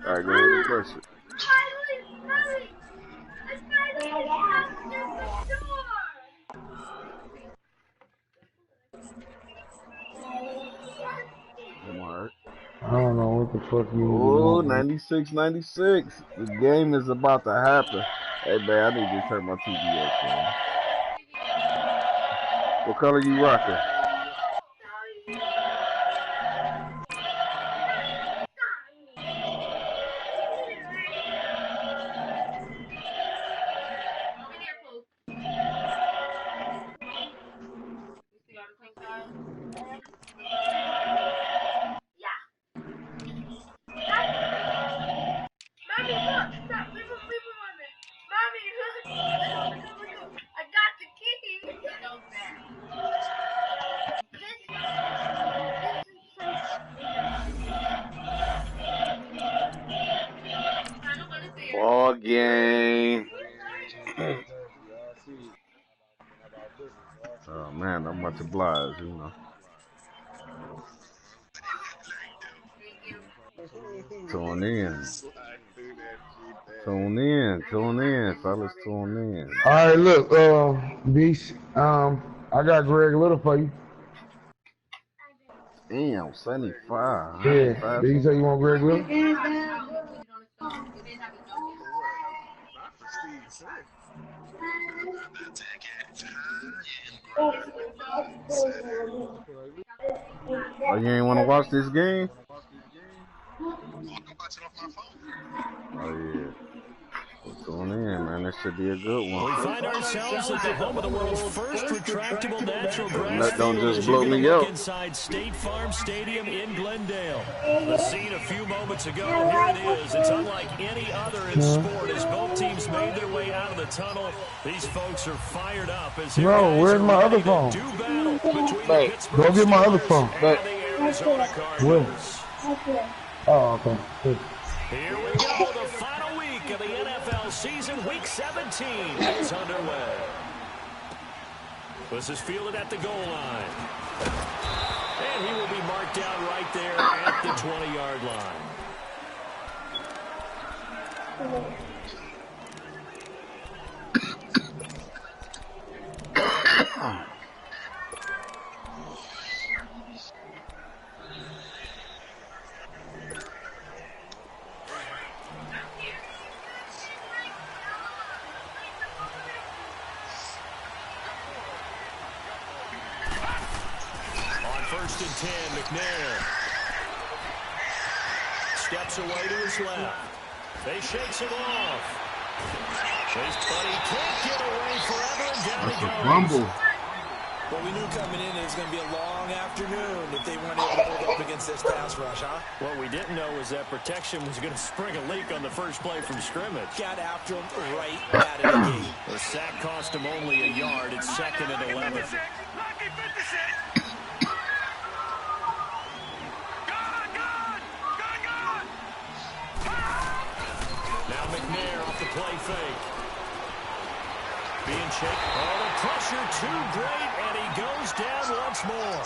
All right, go ahead and press it. Mark. I don't know what the fuck you Oh, 96, 96. The game is about to happen. Hey, man, I need to turn my TV up, man. What color you rocking? Ball game. Oh man, I'm much obliged, you know. Tune in, fellas, tune in. All right, look, Beast. I got Greg Little for you. Damn, 75. Yeah. Did you say you want Greg Little? Oh, you ain't want to watch this game? Oh yeah. Well, tune in, man. That should be a good one. We find ourselves at the home of the world's first retractable natural grass That don't field just as blow you get me a look up. inside State Farm Stadium in Glendale. The scene a few moments ago, here it is. It's unlike any other in sport as both teams made their way out of the tunnel. These folks are fired up as their guys Where's are my ready other phone? to do battle between the Pittsburgh Go get my other phone. Steelers and the Arizona Cardinals. Oh, okay. Here we go, the final week of the NFL season. Week 17 is underway. This is fielded at the goal line. And he will be marked down right there at the 20-yard line. First and 10, McNair. Steps away to his left. They shakes it off. But he can't get away forever, and down he goes. Rumble. Well, we knew coming in it was going to be a long afternoon if they weren't able to hold up against this pass rush, huh? What we didn't know was that protection was going to spring a leak on the first play from scrimmage. Got after him right out of the gate. The sack cost him only a yard. It's 2nd and 11. Now McNair off the play fake. Being checked. Oh, the pressure too great, and he goes down once more.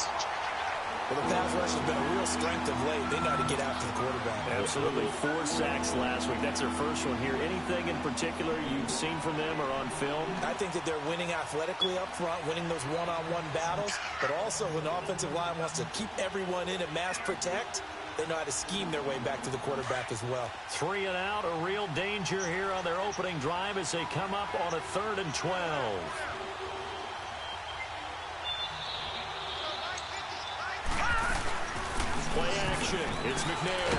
Well, the pass rush has been a real strength of late. They know how to get after the quarterback. Absolutely. 4 sacks last week. That's their first one here. Anything in particular you've seen from them or on film? I think that they're winning athletically up front, winning those one-on-one battles, but also when the offensive line wants to keep everyone in and mass protect, they know how to scheme their way back to the quarterback as well. 3 and out, a real danger here on their opening drive as they come up on a 3rd and 12. Play action. It's McNair.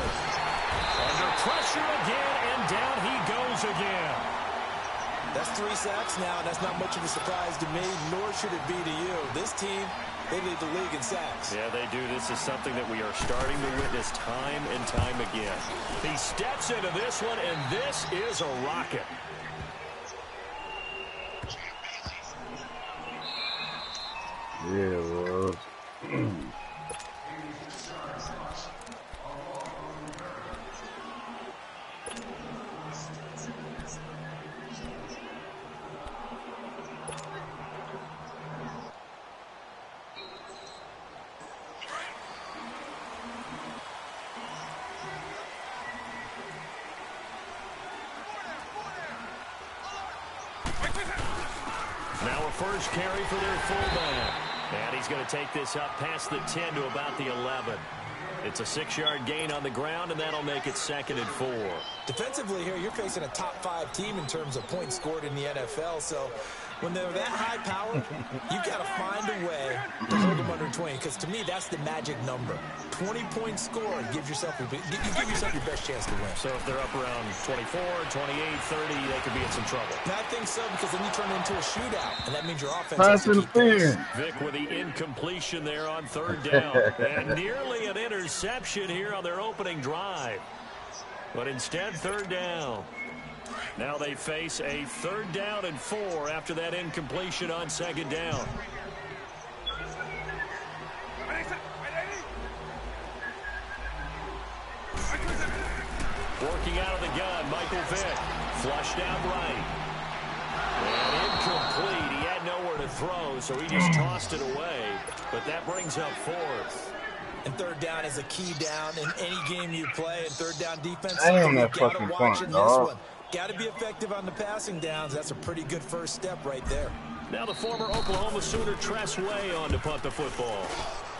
Under pressure again, and down he goes again. That's 3 sacks now, and that's not much of a surprise to me, nor should it be to you. This team, they lead the league in sacks. Yeah, they do. This is something that we are starting to witness time and time again. He steps into this one, and this is a rocket. Yeah, it was. Now a first carry for their fullback. And he's going to take this up past the 10 to about the 11. It's a 6-yard gain on the ground, and that'll make it 2nd and 4. Defensively here, you're facing a top-5 team in terms of points scored in the NFL, so when they're that high power, you got to find a way to hold them under 20, because to me, that's the magic number. 20 points scored gives yourself you give yourself your best chance to win. So if they're up around 24, 28, 30, they could be in some trouble. And I think so, because then you turn it into a shootout, and that means your offense Pass has to keep pace. Vic with the incompletion there on 3rd down. And nearly an interception here on their opening drive. But instead, 3rd down. Now they face a 3rd down and 4 after that incompletion on 2nd down. Working out of the gun, Michael Vick. Flushed out right. And incomplete. He had nowhere to throw, so he just tossed it away. But that brings up 4th. And 3rd down is a key down in any game you play. And 3rd down defense, Damn, you that got fucking to watch fun, in dog. this one. Got to be effective on the passing downs. That's a pretty good first step right there. Now the former Oklahoma Sooner Tress Way on to punt the football.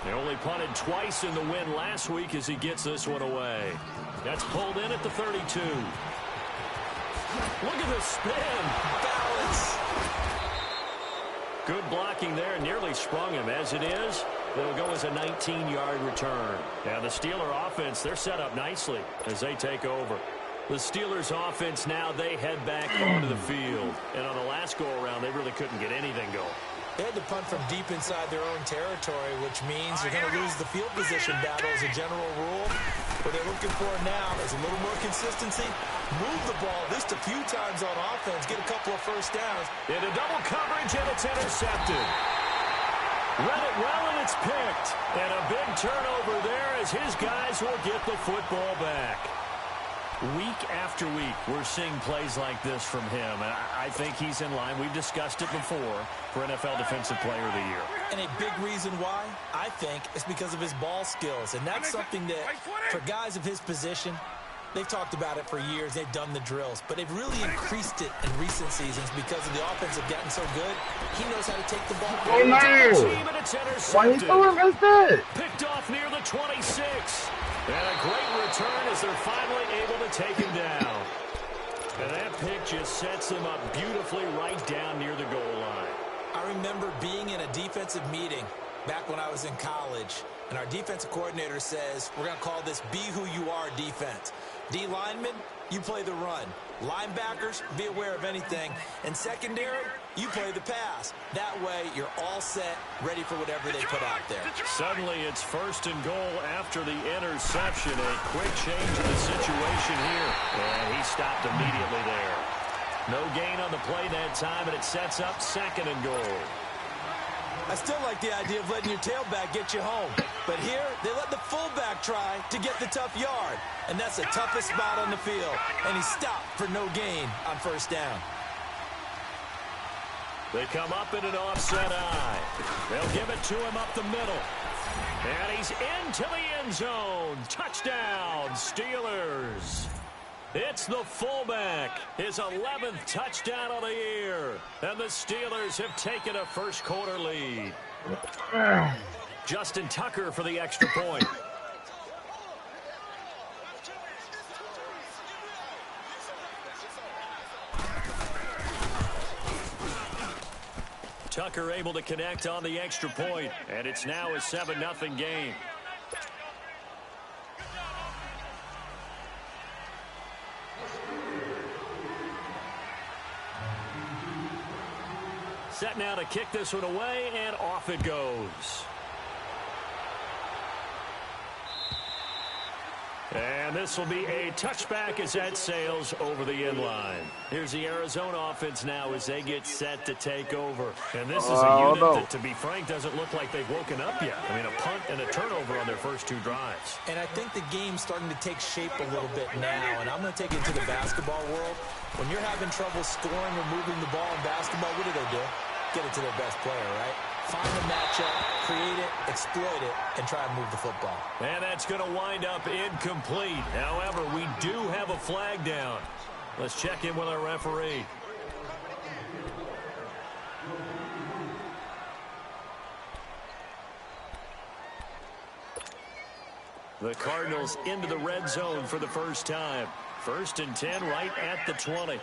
They only punted twice in the win last week as he gets this one away. That's pulled in at the 32. Look at the spin. Balance. Good blocking there. Nearly sprung him. As it is, it'll go as a 19-yard return. Now the Steeler offense, they're set up nicely as they take over. The Steelers offense now, they head back onto the field. And on the last go-around, they really couldn't get anything going. They had to punt from deep inside their own territory, which means you're going to lose the field position battle as a general rule. What they're looking for now is a little more consistency. Move the ball just a few times on offense. Get a couple of first downs. Into double coverage, and it's intercepted. Read it well, and it's picked. And a big turnover there as his guys will get the football back. Week after week, we're seeing plays like this from him. And I think he's in line. We've discussed it before for NFL Defensive Player of the Year. And a big reason why, I think, is because of his ball skills. And that's something that, for guys of his position, they've talked about it for years. They've done the drills. But they've really increased it in recent seasons because of the offense have gotten so good. He knows how to take the ball. Oh, no. And it's Why you intercepted. doing like that? Picked off near the 26. And a great return as they're finally able to take him down. And that pick just sets him up beautifully right down near the goal line. I remember being in a defensive meeting back when I was in college, and our defensive coordinator says, we're going to call this Be Who You Are defense. D linemen, you play the run. Linebackers, be aware of anything. And secondary, you play the pass. That way, you're all set, ready for whatever they put out there. Suddenly, it's 1st and goal after the interception. A quick change in the situation here. And he stopped immediately there. No gain on the play that time, and it sets up 2nd and goal. I still like the idea of letting your tailback get you home. But here, they let the fullback try to get the tough yard. And that's the toughest spot on the field. And he stopped for no gain on 1st down. They come up in an offset eye. They'll give it to him up the middle. And he's into the end zone. Touchdown, Steelers. It's the fullback, his 11th touchdown of the year. And the Steelers have taken a first-quarter lead. Justin Tucker for the extra point. Tucker able to connect on the extra point, and it's now a 7-0 game. Set now to kick this one away, and off it goes. And this will be a touchback as that sails over the end line. Here's the Arizona offense now as they get set to take over. And this is a unit that, to be frank, doesn't look like they've woken up yet. I mean, a punt and a turnover on their first 2 drives. And I think the game's starting to take shape a little bit now. And I'm going to take it to the basketball world. When you're having trouble scoring or moving the ball in basketball, what do? Get it to their best player, right? Find the matchup, create it, exploit it, and try and move the football. And that's going to wind up incomplete. However, we do have a flag down. Let's check in with our referee. The Cardinals into the red zone for the first time. 1st and 10 right at the 20.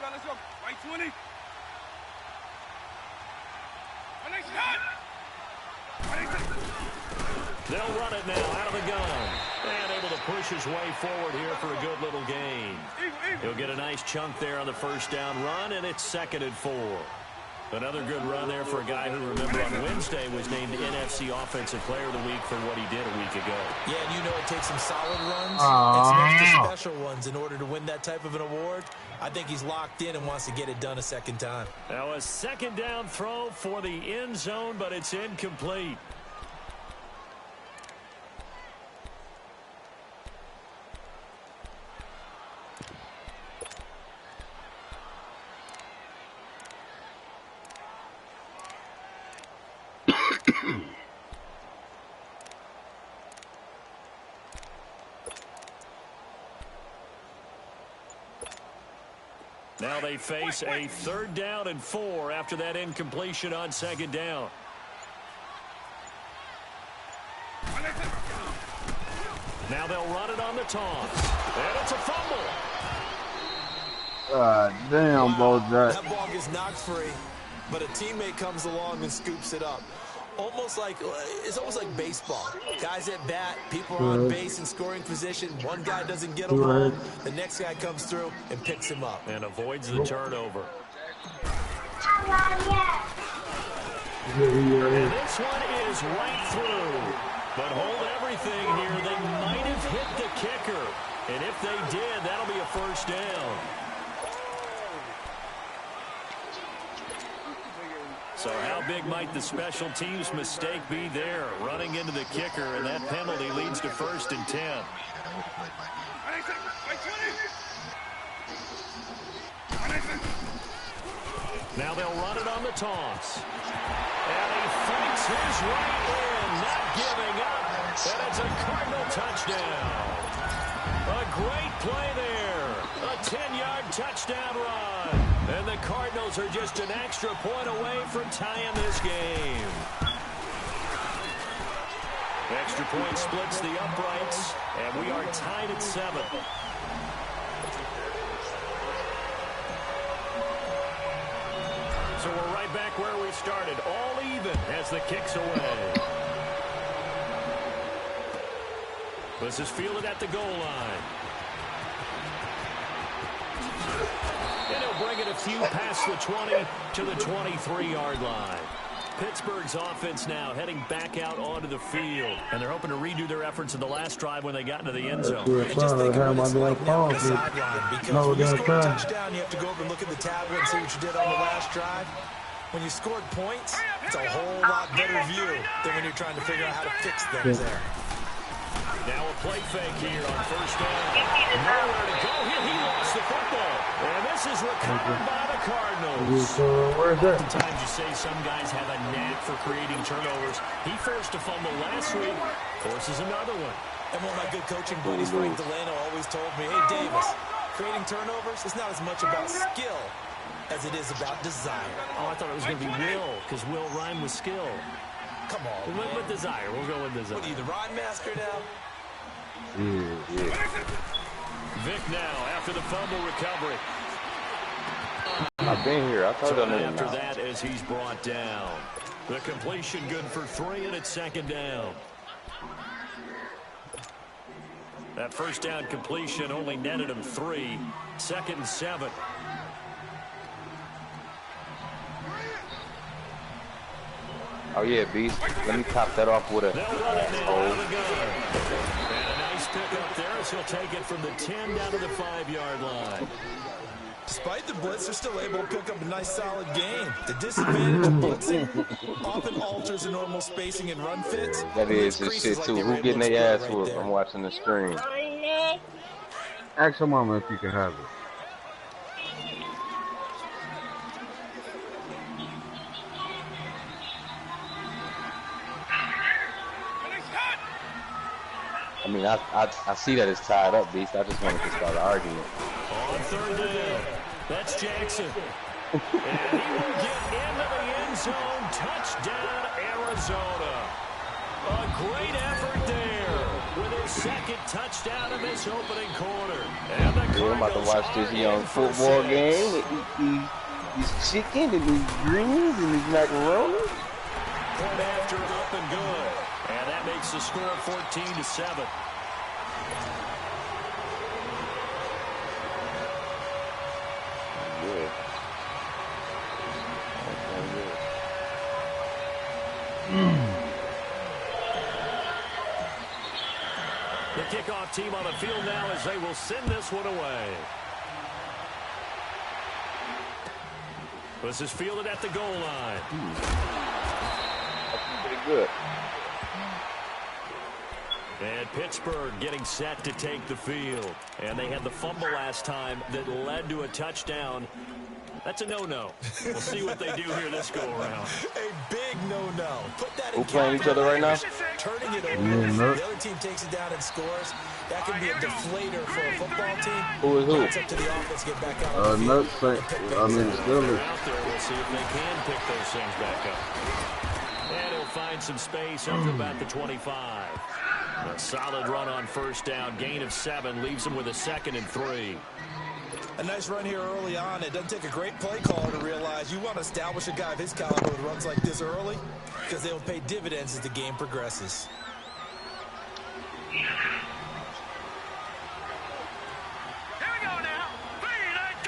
Let's go. Right 20. They'll run it now out of the gun. And able to push his way forward here for a good little gain. He'll get a nice chunk there on the first down run, and it's 2nd and 4. Another good run there for a guy who, remember, on Wednesday was named NFC Offensive Player of the Week for what he did a week ago. Yeah, and you know it takes some solid runs and some extra special ones in order to win that type of an award. I think he's locked in and wants to get it done a second time. Now a 2nd down throw for the end zone, but it's incomplete. Now they face a 3rd down and 4 after that incompletion on 2nd down. Now they'll run it on the toss. And it's a fumble. Damn, Bojack. That ball gets knocked free, but a teammate comes along and scoops it up. It's almost like baseball. Guys at bat, people are on base in scoring position. One guy doesn't get him home. The next guy comes through and picks him up. And avoids the turnover. And this one is right through. But hold everything here. They might have hit the kicker. And if they did, that'll be a 1st down. So how big might the special teams mistake be there? Running into the kicker, and that penalty leads to 1st and 10. Now they'll run it on the toss. And he fights his way in, not giving up. And it's a Cardinal touchdown. A great play there. A 10-yard touchdown run. And the Cardinals are just an extra point away from tying this game. Extra point splits the uprights, and we are tied at 7. So we're right back where we started, all even as the kick's away. This is fielded at the goal line. And he'll bring it a few past the 20 to the 23-yard line. Pittsburgh's offense now heading back out onto the field. And they're hoping to redo their efforts in the last drive when they got into the end zone. Just think of what it's like now on the sideline. Because when you score a touchdown, you have to go over and look at the tablet and see what you did on the last drive. When you scored points, it's a whole lot better view than when you're trying to figure out how to fix things there. Now a play fake here on 1st down. Nowhere to go here. He lost the football. And this is recovered by the Cardinals. Where's that? Sometimes you say some guys have a knack for creating turnovers. He forced a fumble last week, forces another one. And one of my good coaching buddies, Frank Delano, always told me, hey, Davis, creating turnovers is not as much about skill as it is about desire. Oh, I thought it was going to be will, because will rhyme with skill. Come on, We went with desire. We'll go with desire. What are you, the rhyme master now? Vic now after the fumble recovery. I've been here. I told So you after that, as he's brought down, the completion good for 3, and it's 2nd down. That 1st down completion only netted him 3. 2nd and 7. Oh, yeah, Beast. Let me top that off with a... They'll run it now out of the gun. And a nice pick up there as he'll take it from the 10 down to the 5-yard line. Despite the blitz, they're still able to pick up a nice solid gain. The disadvantage of blitzing often alters the normal spacing and run fits. That is this shit, too. Who getting their ass whooped? I'm watching the screen. Ask your mama if you can have it. I mean, I see that it's tied up, Beast. I just wanted to start arguing. On 3rd down. That's Jackson. And he will get into the end zone. Touchdown, Arizona. A great effort there with his second touchdown in this opening quarter. And the I'm about to watch this young football game and eat these chicken and these greens and these macaroni. Point after up and good. And that makes the score 14-7. Good. The kickoff team on the field now as they will send this one away. This is fielded at the goal line. That's pretty good. And Pittsburgh getting set to take the field. And they had the fumble last time that led to a touchdown. That's a no-no. We'll see what they do here this go-around. A big no-no. Put that in. Who playing each other right now? Turning it over. The other team takes it down and scores. That can be a deflator for a football team. Who is who? It's up to the offense to get back out. Nuts. I mean, still is. Out there, we'll see if they can pick those things back up. And he'll find some space up to about the 25. A solid run on first down. Gain of 7 leaves him with a 2nd and 3. A nice run here early on. It doesn't take a great play caller to realize you want to establish a guy of his caliber with runs like this early because they will pay dividends as the game progresses. Here we go now. P06.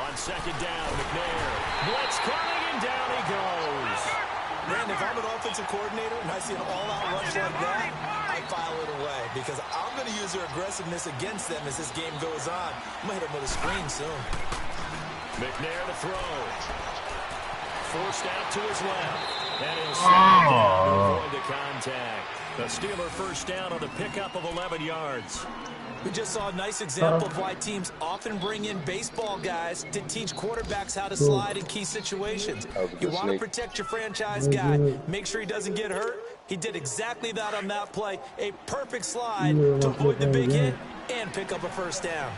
On second down, McNair. Blitz coming and down he goes. Man, if I'm an offensive coordinator and I see an all-out rush like that, I file it away because I'm going to use their aggressiveness against them as this game goes on. I'm going to hit them with a screen soon. McNair to throw. Forced out to his left. And he'll set it down to avoid the contact. The Steeler first down on the pickup of 11 yards. We just saw a nice example of why teams often bring in baseball guys to teach quarterbacks how to slide in key situations. You want to protect your franchise guy. Make sure he doesn't get hurt. He did exactly that on that play. A perfect slide to avoid the big hit and pick up a first down.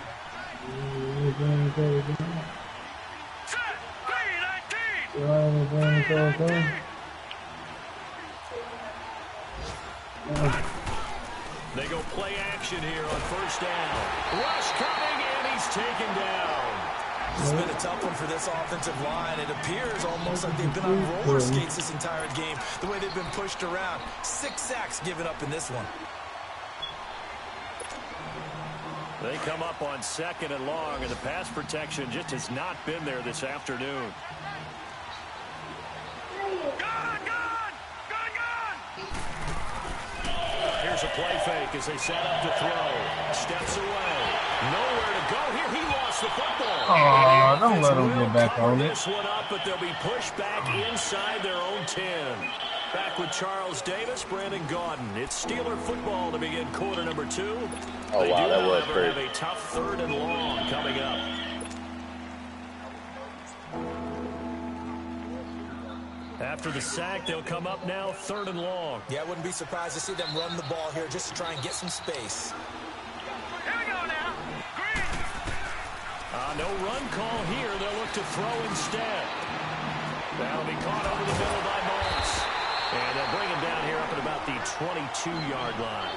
They go play action here on first down. Rush coming, and he's taken down. This has been a tough one for this offensive line. It appears almost like they've been on roller skates this entire game, the way they've been pushed around. 6 sacks given up in this one. They come up on 2nd and long, and the pass protection just has not been there this afternoon. Here's a play fake as they set up to throw. Steps away. Nowhere to go here. He lost the football. Oh, don't let him get back on it. This one up, but they'll be pushed back inside their own 10. Back with Charles Davis, Brandon Gaudin. It's Steeler football to begin quarter number 2. Oh, they wow, that was have great. a tough 3rd and long coming up. After the sack, they'll come up now 3rd and long. Yeah, I wouldn't be surprised to see them run the ball here just to try and get some space. Here we go now. Green. No run call here. They'll look to throw instead. That'll be caught over the middle by Moss. And they'll bring him down here up at about the 22-yard line.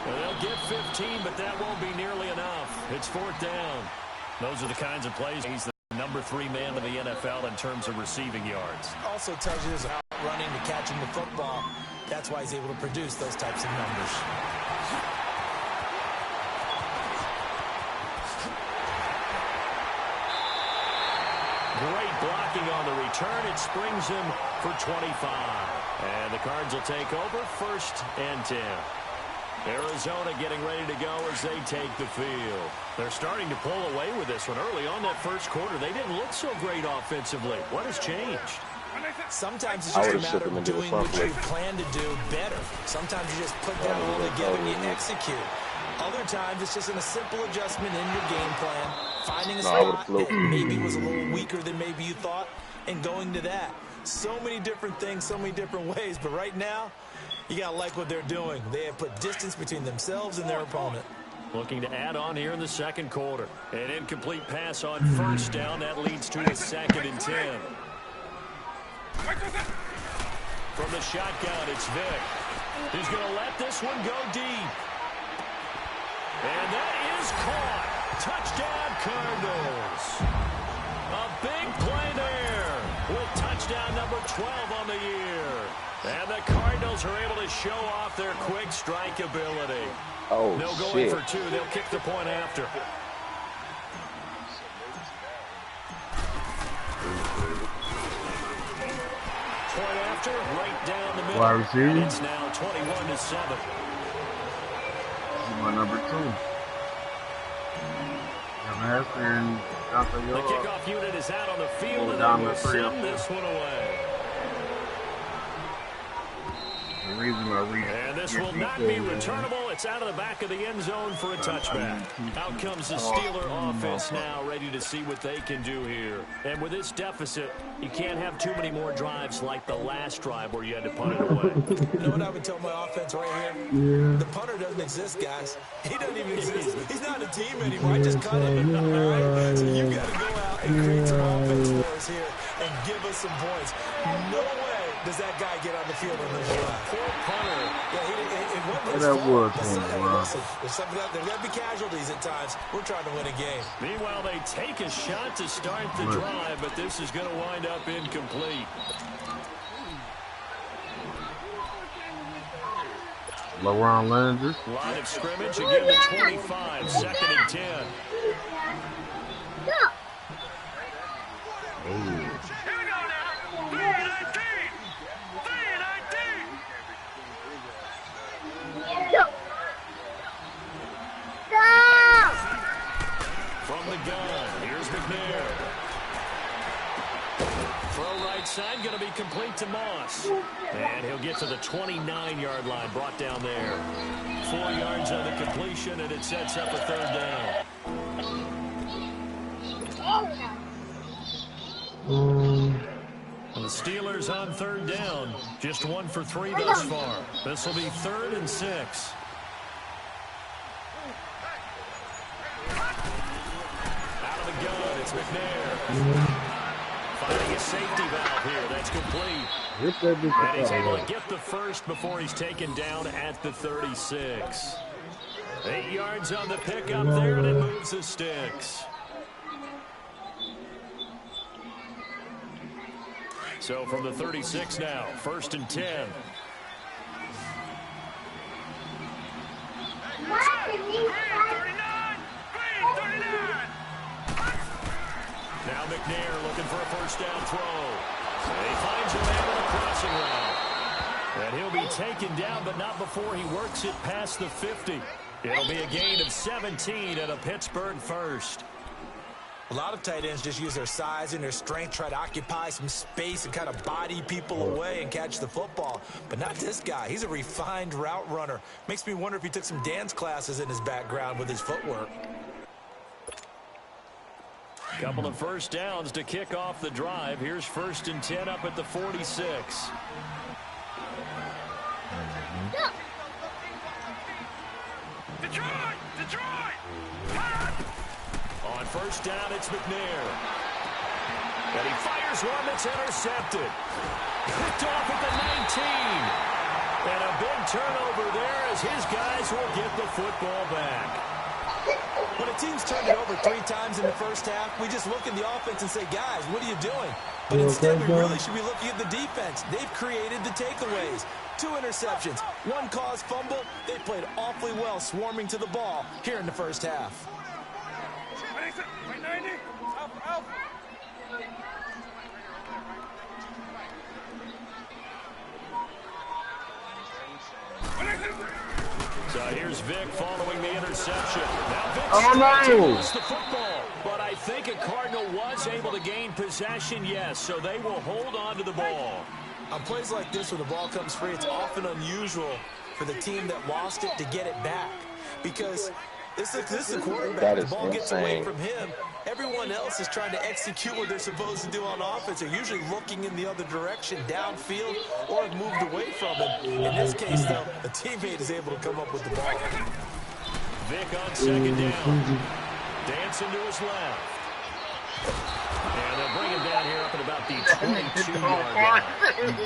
They'll get 15, but that won't be nearly enough. It's 4th down. Those are the kinds of plays. He's the number 3 man in the NFL in terms of receiving yards. Also tells you there's running to catching the football. That's why he's able to produce those types of numbers. Great blocking on the return. It springs him for 25. And the Cards will take over 1st and 10. Arizona getting ready to go as they take the field. They're starting to pull away with this one. Early on that first quarter, they didn't look so great offensively. What has changed? Sometimes it's just a matter of doing what you plan to do better. Sometimes you just put that all together and you execute. Other times it's just a simple adjustment in your game plan, finding a spot that maybe was a little weaker than maybe you thought, and going to that. So many different things, so many different ways, but right now, you got to like what they're doing. They have put distance between themselves and their opponent. Looking to add on here in the second quarter. An incomplete pass on first down. That leads to a 2nd and 10. From the shotgun, it's Vic. He's going to let this one go deep. And that is caught. Touchdown, Cardinals. A big play there with touchdown number 12 on the year. And the Cardinals are able to show off their quick strike ability. Oh, they'll go shit. in for 2. They'll kick the point after. Point after, right down the middle. Wide receiver. And it's now 21-7. My number 2. The kickoff unit is out on the field, and down they will the 3 send this one away. And this will not be returnable. It's out of the back of the end zone for a touchback. Out comes the Steeler offense now, ready to see what they can do here. And with this deficit, you can't have too many more drives like the last drive where you had to punt it away. You know what I've been telling my offense right here? Yeah. The punter doesn't exist, guys. He doesn't even exist. He's not a team anymore. I just cut him. All right? So you got to go out and create some offense for us here and give us some points. No way does that guy get on the field on this drive. Poor punter. Yeah, it wasn't his That fault. was But him, hey, wow. listen, there's got to be casualties at times. We're trying to win a game. Meanwhile, they take a shot to start the drive, but this is going to wind up incomplete. Low round Landers. Line of scrimmage, again the 25, 2nd and 10. From the gun, here's McNair. Throw right side, going to be complete to Moss. And he'll get to the 29-yard line, brought down there. 4 yards on the completion, and it sets up a 3rd down. And the Steelers on 3rd down. Just 1 for 3 thus far. This will be 3rd and 6. Out of the gun, it's McNair. Finding a safety valve here. That's complete. And he's able to get the first before he's taken down at the 36. 8 yards on the pickup there, and it moves the sticks. So from the 36 now, 1st and 10. Now McNair looking for a first down throw. And he finds a man on the crossing route. And he'll be taken down, but not before he works it past the 50. It'll be a gain of 17 and a Pittsburgh first. A lot of tight ends just use their size and their strength, try to occupy some space and kind of body people away and catch the football. But not this guy. He's a refined route runner. Makes me wonder if he took some dance classes in his background with his footwork. Couple of first downs to kick off the drive. Here's 1st and 10 up at the 46. Detroit! On first down, it's McNair. And he fires one that's intercepted. Picked off at the 19. And a big turnover there as his guys will get the football back. When a team's turned it over 3 times in the first half, we just look at the offense and say, guys, what are you doing? But instead, we really should be looking at the defense. They've created the takeaways. 2 interceptions, 1 caused fumble. They played awfully well swarming to the ball here in the first half. So here's Vic following the interception. Now Vic no! the football. But I think a Cardinal was able to gain possession, yes, so they will hold on to the ball. On plays like this where the ball comes free, it's often unusual for the team that lost it to get it back. Because this is a quarterback. The ball gets away from him. Everyone else is trying to execute what they're supposed to do on offense. They're usually looking in the other direction, downfield, or have moved away from him. In this case, though, a teammate is able to come up with the ball. Vic on second down. Dancing to his left. And they'll bring him down here up at about the 22-yard line.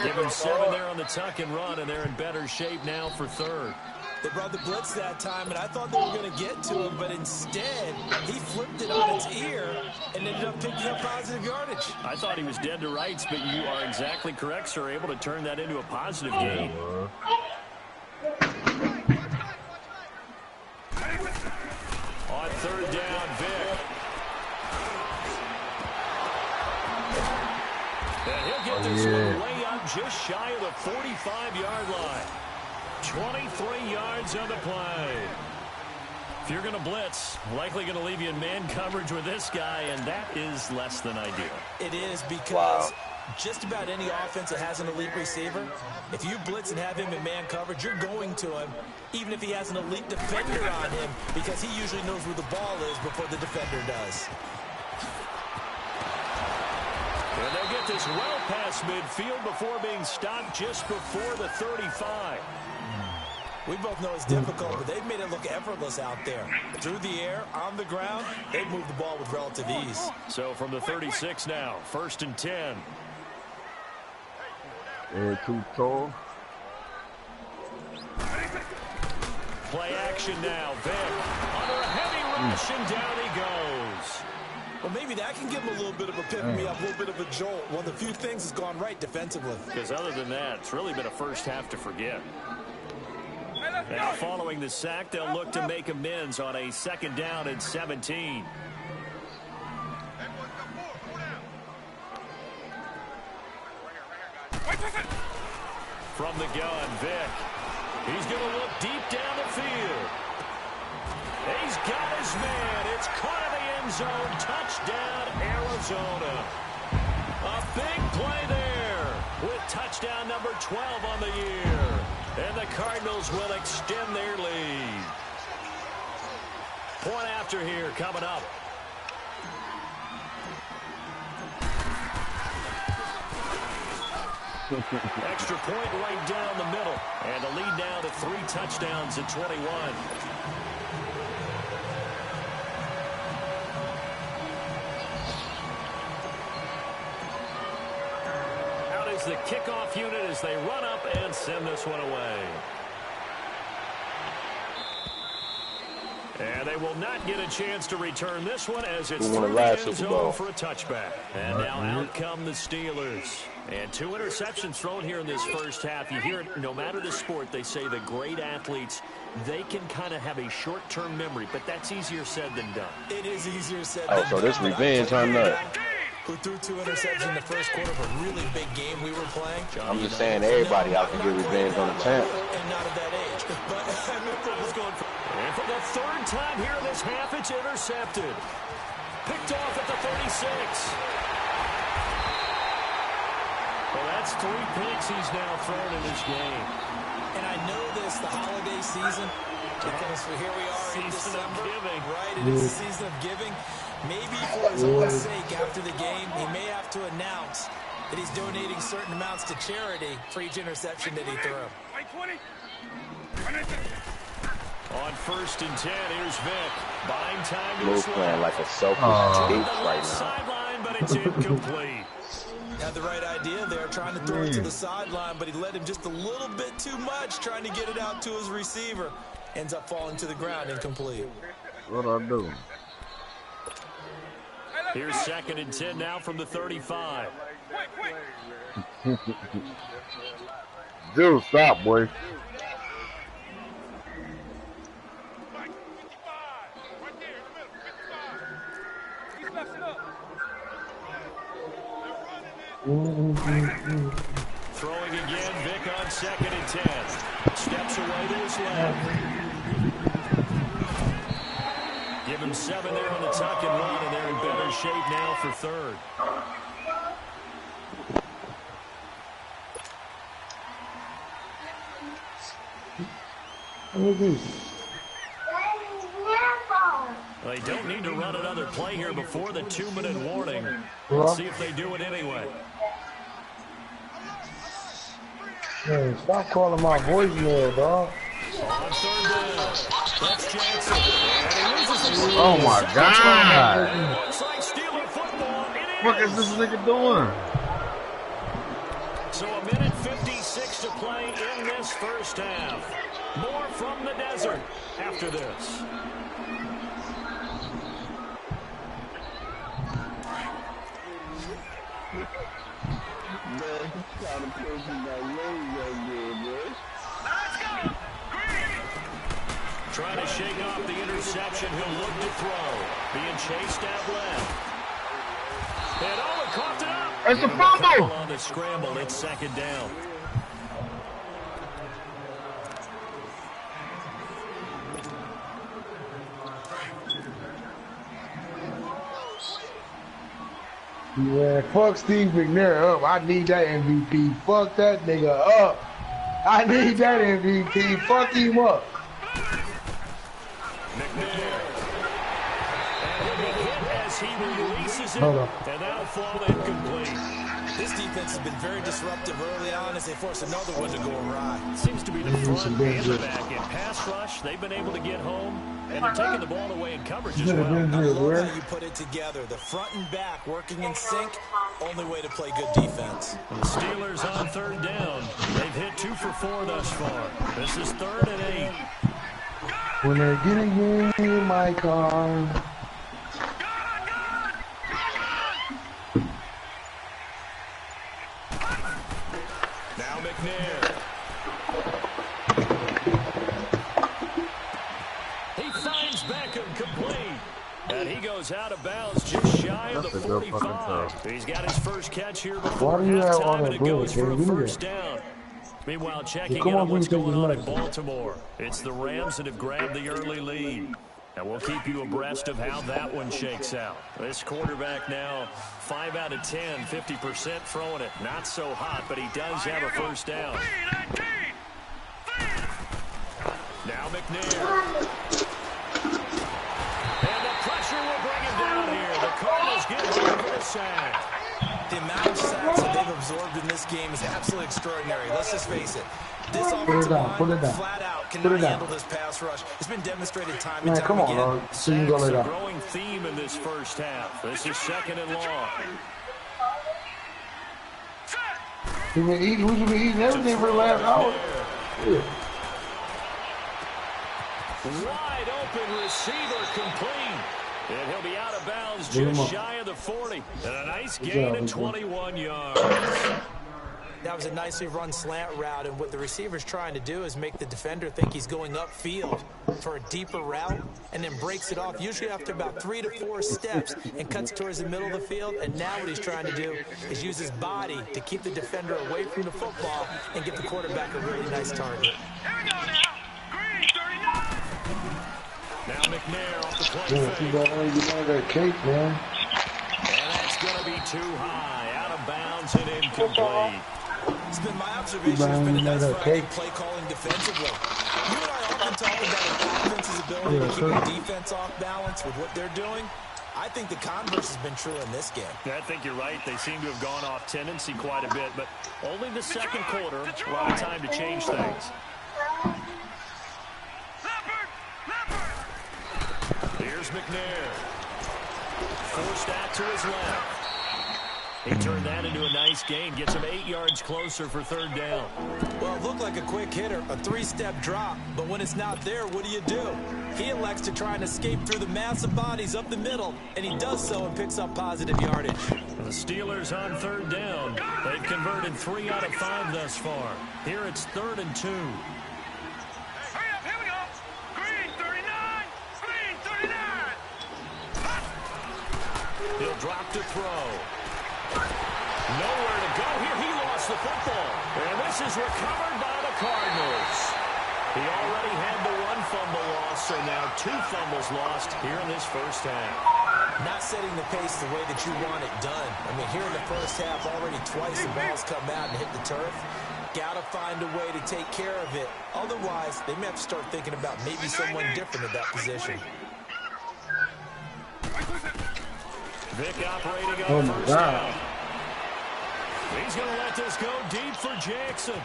Give him 7 there on the tuck and run, and they're in better shape now for third. They brought the blitz that time, and I thought they were going to get to him, but instead, he flipped it on its ear and ended up picking up positive yardage. I thought he was dead to rights, but you are exactly correct, sir. Able to turn that into a positive gain. On third down, Vic. And he'll get this one way up just shy of the 45-yard line. 23 yards on the play. If you're going to blitz, likely going to leave you in man coverage with this guy, and that is less than ideal. It is because just about any offense that has an elite receiver, if you blitz and have him in man coverage, you're going to him, even if he has an elite defender on him, because he usually knows where the ball is before the defender does. And they'll get this well past midfield before being stopped just before the 35. We both know it's difficult, but they've made it look effortless out there. Through the air, on the ground, they've moved the ball with relative ease. So from the 36 now, 1st and 10. Too tall. Play action now. Vic under a heavy rush, and down he goes. Well, maybe that can give him a little bit of a pick-me-up, a little bit of a jolt. One of the few things that's gone right defensively. Because other than that, it's really been a first half to forget. Now, following the sack, they'll look to make amends on a 2nd down and 17. From the gun, Vic. He's going to look deep down the field. He's got his man. It's caught in the end zone. Touchdown, Arizona. A big play there with touchdown number 12 on the year. And the Cardinals will extend their lead. Point after here coming up. Extra point right down the middle. And the lead now to 3 touchdowns at 21. The kickoff unit as they run up and send this one away. And they will not get a chance to return this one as it's through the end zone for a touchback. And now out come the Steelers. And 2 interceptions thrown here in this first half. You hear it, no matter the sport, they say the great athletes, they can kind of have a short-term memory, but that's easier said than done. It is easier said than done. So this revenge on that. Who threw 2 interceptions in the first quarter of a really big game we were playing. I'm just saying everybody out can get revenge on the champ. And not at that age. But I remember it was going for... And for the 3rd time here in this half, it's intercepted. Picked off at the 36. Well, that's 3 picks he's now thrown in this game. And I know this, the holiday season, because here we are in December. Right, it is the season of giving. Maybe for his own sake, after the game, he may have to announce that he's donating certain amounts to charity for each interception that he threw. On 1st and 10, here's Vic. Buying time to Mo's playing like a selfish ape right now. Sideline, but it's incomplete. Had the right idea there, trying to throw it to the sideline, but he led him just a little bit too much, trying to get it out to his receiver. Ends up falling to the ground, incomplete. What I do? Here's 2nd and 10 now from the 35. Dude, stop, boy. Throwing again, Vic on 2nd and 10. Steps away to his left. Give him 7 there on the tuck and run, and they're in better shape now for 3rd. They don't need to run another play here before the 2-minute warning. Let's see if they do it anyway. Man, stop calling my voicemail, dog. On third down, that's Jackson. And he loses the ball. Oh my God! Looks like stealing football. What is this nigga doing? So a minute 56 to play in this first half. More from the desert after this. Trying to shake off the interception. He'll look to throw. Being chased out left. And Owen coughed it up. It's a fumble. On the scramble, it's second down. Yeah, fuck Steve McNair up. I need that MVP. Fuck that nigga up. I need that MVP. Fuck him up. Hold on. And that'll fall incomplete. This defense has been very disruptive early on as they force another one to go awry. Seems to be the front and the back. In pass rush, they've been able to get home, and they're taking the ball away in coverage as well. I love how you put it together. The front and back working in sync, only way to play good defense. And the Steelers on third down. They've hit 2 for 4 thus far. This is 3rd and 8. When they're getting in my car. Now McNair. He finds Beckham complete. And he goes out of bounds just shy of the 45. He's got his first catch here before halftime, and it goes for a first down. Meanwhile, checking in on what's going on in Baltimore. It's the Rams that have grabbed the early lead. And we'll keep you abreast of how that one shakes out. This quarterback now 5 out of 10, 50% throwing it. Not so hot, but he does have a first down. Now McNair. And the pressure will bring him down here. The Cardinals get home for the sack. The amount of sacks that they've absorbed in this game is absolutely extraordinary. Let's just face it. This offensive line flat out cannot handle this pass rush. It's been demonstrated time and time again. Sacks a growing theme in this first half. This is 2nd and long. We've been eating everything for the last hour. Yeah. Wide open receiver complete. And he'll be out of bounds just shy of the 40. And a nice gain of 21 yards. That was a nicely run slant route, and what the receiver's trying to do is make the defender think he's going upfield for a deeper route, and then breaks it off, usually after about 3 to 4 steps, and cuts towards the middle of the field. And now what he's trying to do is use his body to keep the defender away from the football and give the quarterback a really nice target. Here we go now. Green, 39. Now McNair off the play fake. You that cake, man. And that's going to be too high. Out of bounds and incomplete. It's been my observation. It's been a nice Friday play calling defensively. You and I often talk about an offense's ability to keep the defense off balance with what they're doing. I think the converse has been true in this game. I think you're right. They seem to have gone off tendency quite a bit, but only the second quarter. A lot of time to change things. Here's McNair. Forced that to his left. He turned that into a nice gain. Gets him 8 yards closer for 3rd down. Well, it looked like a quick hitter, a 3-step drop. But when it's not there, what do? He elects to try and escape through the massive bodies up the middle, and he does so and picks up positive yardage. The Steelers on 3rd down. They've converted 3 out of 5 thus far. Here it's 3rd and 2. Hurry up, here we go. Green, 39. Green, 39. He'll drop to throw. Nowhere to go here. He lost the football. And this is recovered by the Cardinals. He already had the 1 fumble loss, so now 2 fumbles lost here in this first half. Not setting the pace the way that you want it done. I mean, here in the first half, already twice the ball's come out and hit the turf. Got to find a way to take care of it. Otherwise, they may have to start thinking about maybe someone different at that position. Vic operating on first down. He's going to let this go deep for Jackson.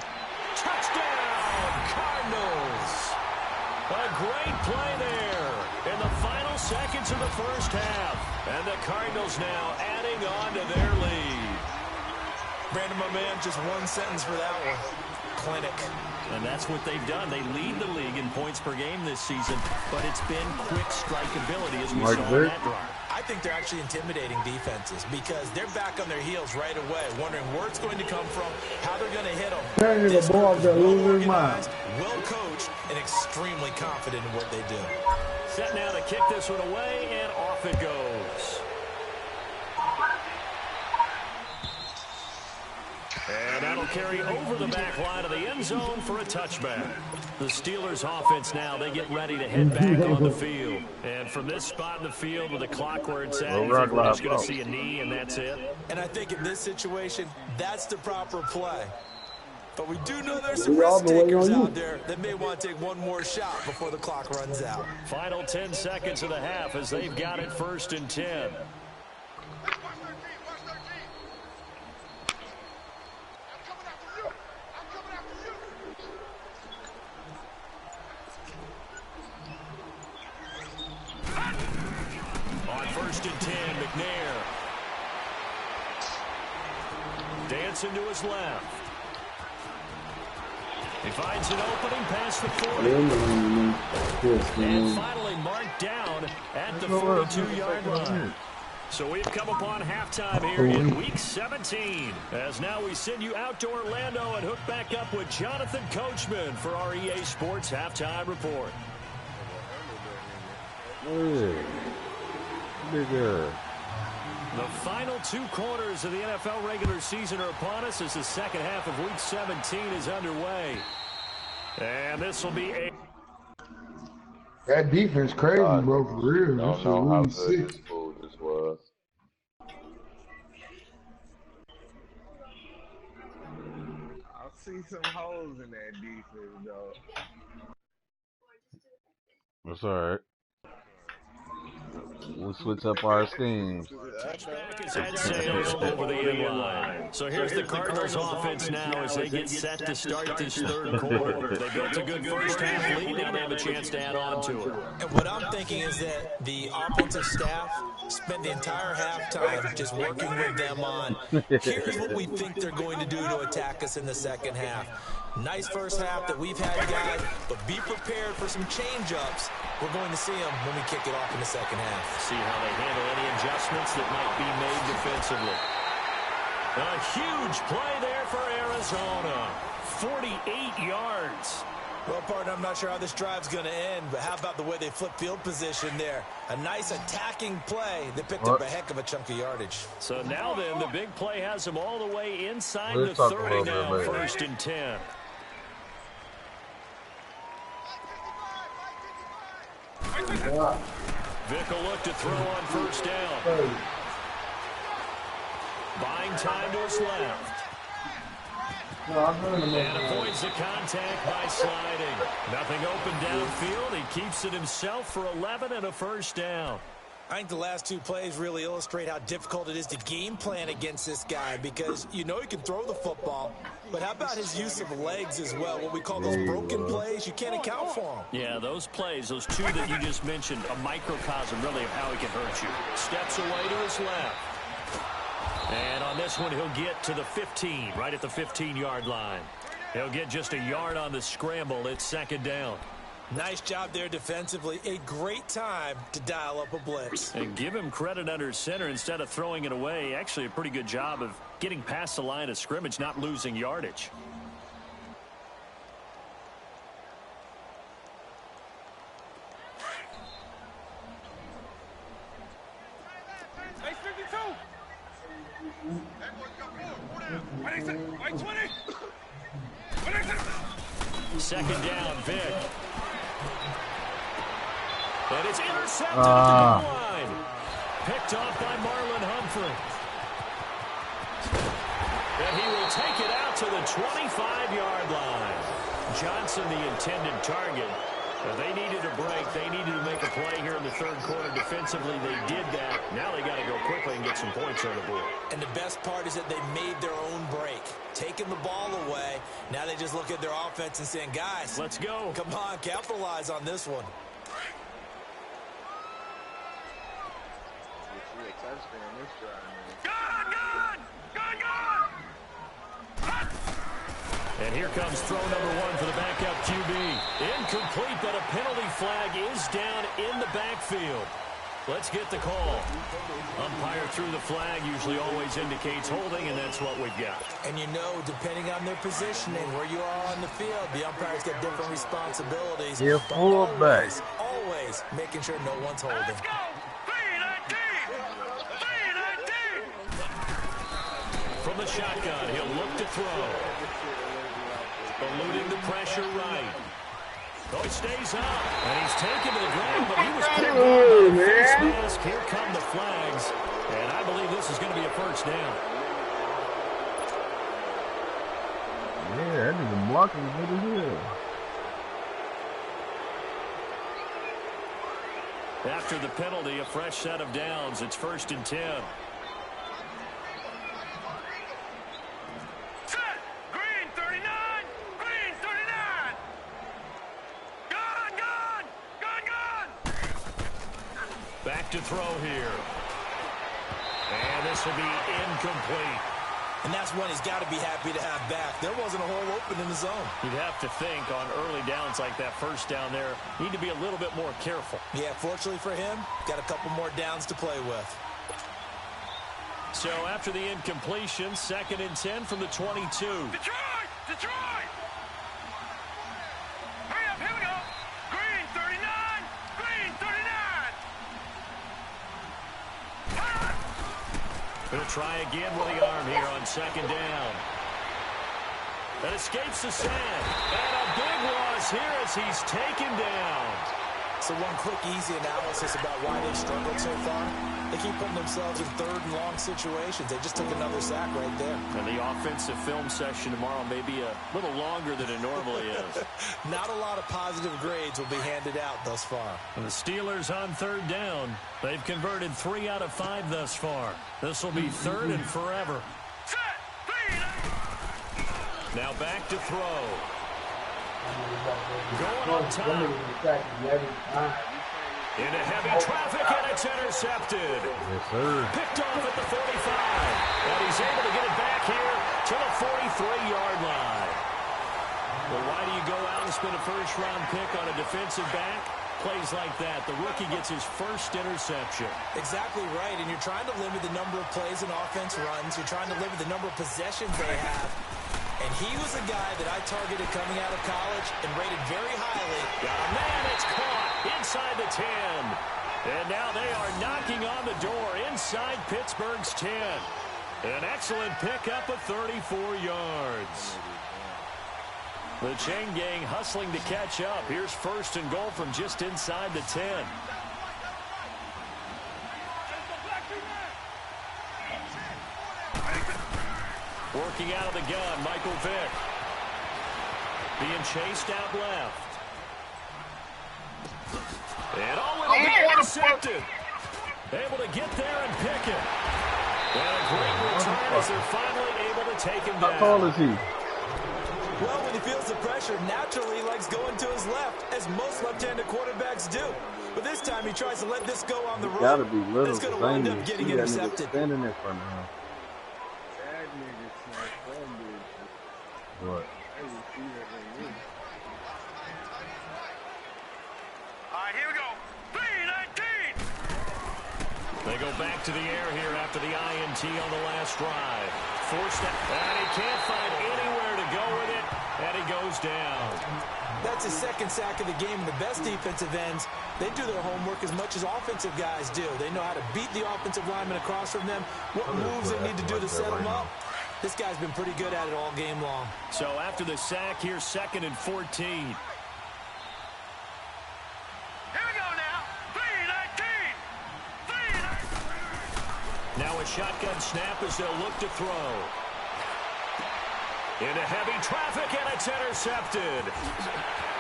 Touchdown, Cardinals. A great play there in the final seconds of the first half. And the Cardinals now adding on to their lead. Brandon, my man, just one sentence for that one. Clinic. And that's what they've done. They lead the league in points per game this season, but it's been quick strike ability as we saw in that drive. I think they're actually intimidating defenses because they're back on their heels right away, wondering where it's going to come from, how they're going to hit them. This group is well organized, well coached, and extremely confident in what they do. Set now to kick this one away, and off it goes. And that'll carry over the back line of the end zone for a touchback. The Steelers offense now, they get ready to head back on the field. And from this spot in the field with the clock where it's at, we're just going to see a knee and that's it. And I think in this situation, that's the proper play. But we do know there's some risk takers out there that may want to take one more shot before the clock runs out. Final 10 seconds of the half as they've got it 1st and 10. On 1st and 10, McNair. Dancing to his left. He finds an opening past the 40. And finally marked down at the 42-yard line. So we've come upon halftime here in Week 17. As now we send you out to Orlando and hook back up with Jonathan Coachman for our EA Sports Halftime Report. The final 2 quarters of the NFL regular season are upon us as the second half of Week 17 is underway. And this will be a... That defense crazy, bro, for real. I don't know how good this fool this was. I see some holes in that defense, though. That's alright. We'll switch up our schemes. Touchback is head sails over the end line. So here's the Cardinals offense now as they get set to start this 3rd quarter. They built a good first half lead. Now they have a chance to add on to it. And what I'm thinking is that the offensive staff spent the entire halftime just working with them on, here's what we think they're going to do to attack us in the second half. Nice first half that we've had, guys, but be prepared for some change-ups. We're going to see them when we kick it off in the second half. See how they handle any adjustments that might be made defensively. A huge play there for Arizona. 48 yards. Well, partner, I'm not sure how this drive's going to end, but how about the way they flip field position there? A nice attacking play that picked up a heck of a chunk of yardage. So now then, the big play has them all the way inside the 30 now, 1st and 10. Vick will look to throw on 1st down. Buying time to his left. And avoids the contact by sliding. Nothing open downfield. He keeps it himself for 11 and a 1st down. I think the last 2 plays really illustrate how difficult it is to game plan against this guy because you know he can throw the football, but how about his use of legs as well? What we call those broken plays, you can't account for them. Yeah, those plays, those 2 that you just mentioned, a microcosm really of how he can hurt you. Steps away to his left. And on this one, he'll get to the 15, right at the 15-yard line. He'll get just a yard on the scramble. It's 2nd down. Nice job there defensively. A great time to dial up a blitz. And give him credit under center instead of throwing it away. Actually, a pretty good job of getting past the line of scrimmage, not losing yardage. Second down, Vick. And it's intercepted at the goal line. Picked off by Marlon Humphrey. And he will take it out to the 25-yard line. Johnson, the intended target. They needed a break. They needed to make a play here in the third quarter. Defensively, they did that. Now they got to go quickly and get some points on the board. And the best part is that they made their own break. Taking the ball away. Now they just look at their offense and saying, guys, let's go. Come on, capitalize on this one. And here comes throw number one for the backup QB. Incomplete, but a penalty flag is down in the backfield. Let's get the call. Umpire threw the flag, usually always indicates holding, and that's what we've got. And you know, depending on their positioning, where you are on the field, the umpires get different responsibilities. Yeah, fullback. Always making sure no one's holding. Let's go! 319! 319! From the shotgun, he'll look to throw. Eluding the pressure right. Oh, he stays up, and he's taken to the ground, but he was picked up by the face mask. Here come the flags, and I believe this is going to be a first down. Yeah, that nigga blocking good as hell. After the penalty, a fresh set of downs. It's 1st and 10. Set! Green 39! Green 39! Gone! Back to throw here. And this will be incomplete. And that's one he's got to be happy to have back. There wasn't a hole open in the zone. You'd have to think on early downs like that first down there, need to be a little bit more careful. Yeah, fortunately for him, got a couple more downs to play with. So after the incompletion, 2nd and 10 from the 22. Detroit! Detroit! Hurry up, here we go! Green 39! Green 39! He'll try again with the arm here on 2nd down. That escapes the sand. And a big loss here as he's taken down. So one quick, easy analysis about why they've struggled so far. They keep putting themselves in 3rd and long situations. They just took another sack right there. And the offensive film session tomorrow may be a little longer than it normally is. Not a lot of positive grades will be handed out thus far. And the Steelers on 3rd down. They've converted 3 out of 5 thus far. This will be 3rd and forever. Set! Now back to throw. Going on top. Into heavy traffic, and it's intercepted. Yes, sir. Picked off at the 45. And he's able to get it back here to the 43-yard line. Well, why do you go out and spend a first-round pick on a defensive back? Plays like that. The rookie gets his first interception. Exactly right, and you're trying to limit the number of plays and offense runs. You're trying to limit the number of possessions they have. And he was a guy that I targeted coming out of college and rated very highly. Got a man, it's caught inside the 10. And now they are knocking on the door inside Pittsburgh's 10. An excellent pickup of 34 yards. The chain gang hustling to catch up. Here's 1st and goal from just inside the 10. Working out of the gun, Michael Vick. Being chased out left. And will be intercepted. Able to get there and pick it. And a great return as they're finally able to take him down. How tall is he? Well, when he feels the pressure, naturally he likes going to his left, as most left-handed quarterbacks do. But this time he tries to let this go on the run. Gotta be little. It's going to wind up getting intercepted. Standing in front of him. What? All right, here we go. 319! They go back to the air here after the INT on the last drive. Forced out, and he can't find anywhere to go with it, and he goes down. That's his 2nd sack of the game, and the best defensive ends, they do their homework as much as offensive guys do. They know how to beat the offensive lineman across from them, what moves they need to do to set them up. This guy's been pretty good at it all game long. So after the sack, here's 2nd and 14. Here we go now. 319! 319! Now a shotgun snap as they'll look to throw. Into heavy traffic, and it's intercepted.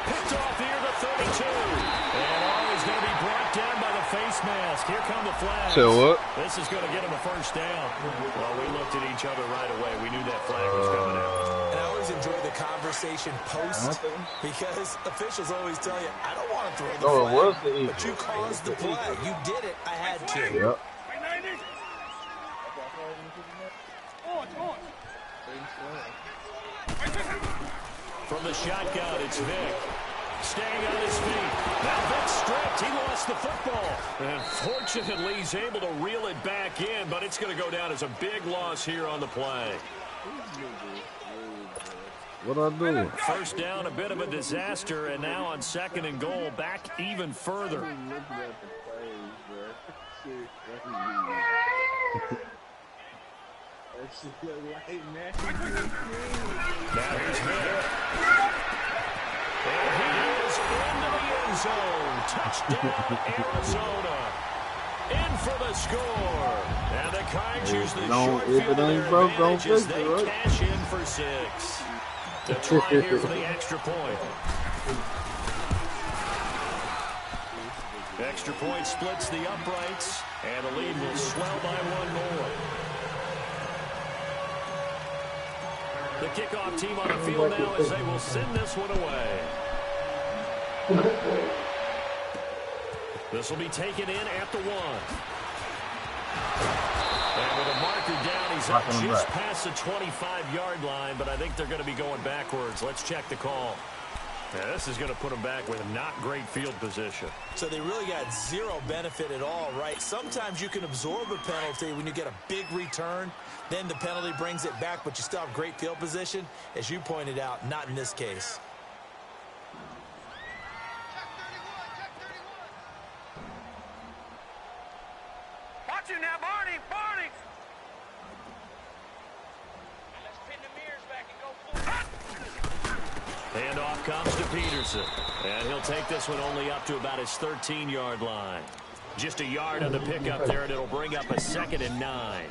Picked off near the 32. And he's going to be brought down by the face mask. Here come the flags. So what? This is going to get him a first down. Well, we looked at each other right away. We knew that flag was coming out. And I always enjoy the conversation post because officials always tell you, I don't want to throw the flag, it was the Eagles. but you caused the play. You did it. I had to. Yep. From the shotgun, it's Vic. Staying on his feet. Now Vic's stripped. He lost the football. And fortunately, he's able to reel it back in, but it's going to go down as a big loss here on the play. What I do? First down, a bit of a disaster, and now on 2nd and goal, back even further. Now here's Vic. And he is into the end zone. Touchdown, Arizona. In for the score. And the Cards use the short field to their advantage as they cash in for 6. To try here for the extra point. Extra point splits the uprights, and the lead will swell by 1 more. The kickoff team on the field now as they will send this one away. This will be taken in at the 1. And with a marker down, he's up just past the 25-yard line, but I think they're going to be going backwards. Let's check the call. Yeah, this is going to put them back with not great field position. So they really got zero benefit at all, right? Sometimes you can absorb a penalty when you get a big return. Then the penalty brings it back, but you still have great field position. As you pointed out, not in this case. Watch him now, Barney! Barney! Let's pin the mirrors back and go full. Handoff comes to Peterson. And he'll take this one only up to about his 13-yard line. Just a yard on the pickup there, and it'll bring up a 2nd and 9.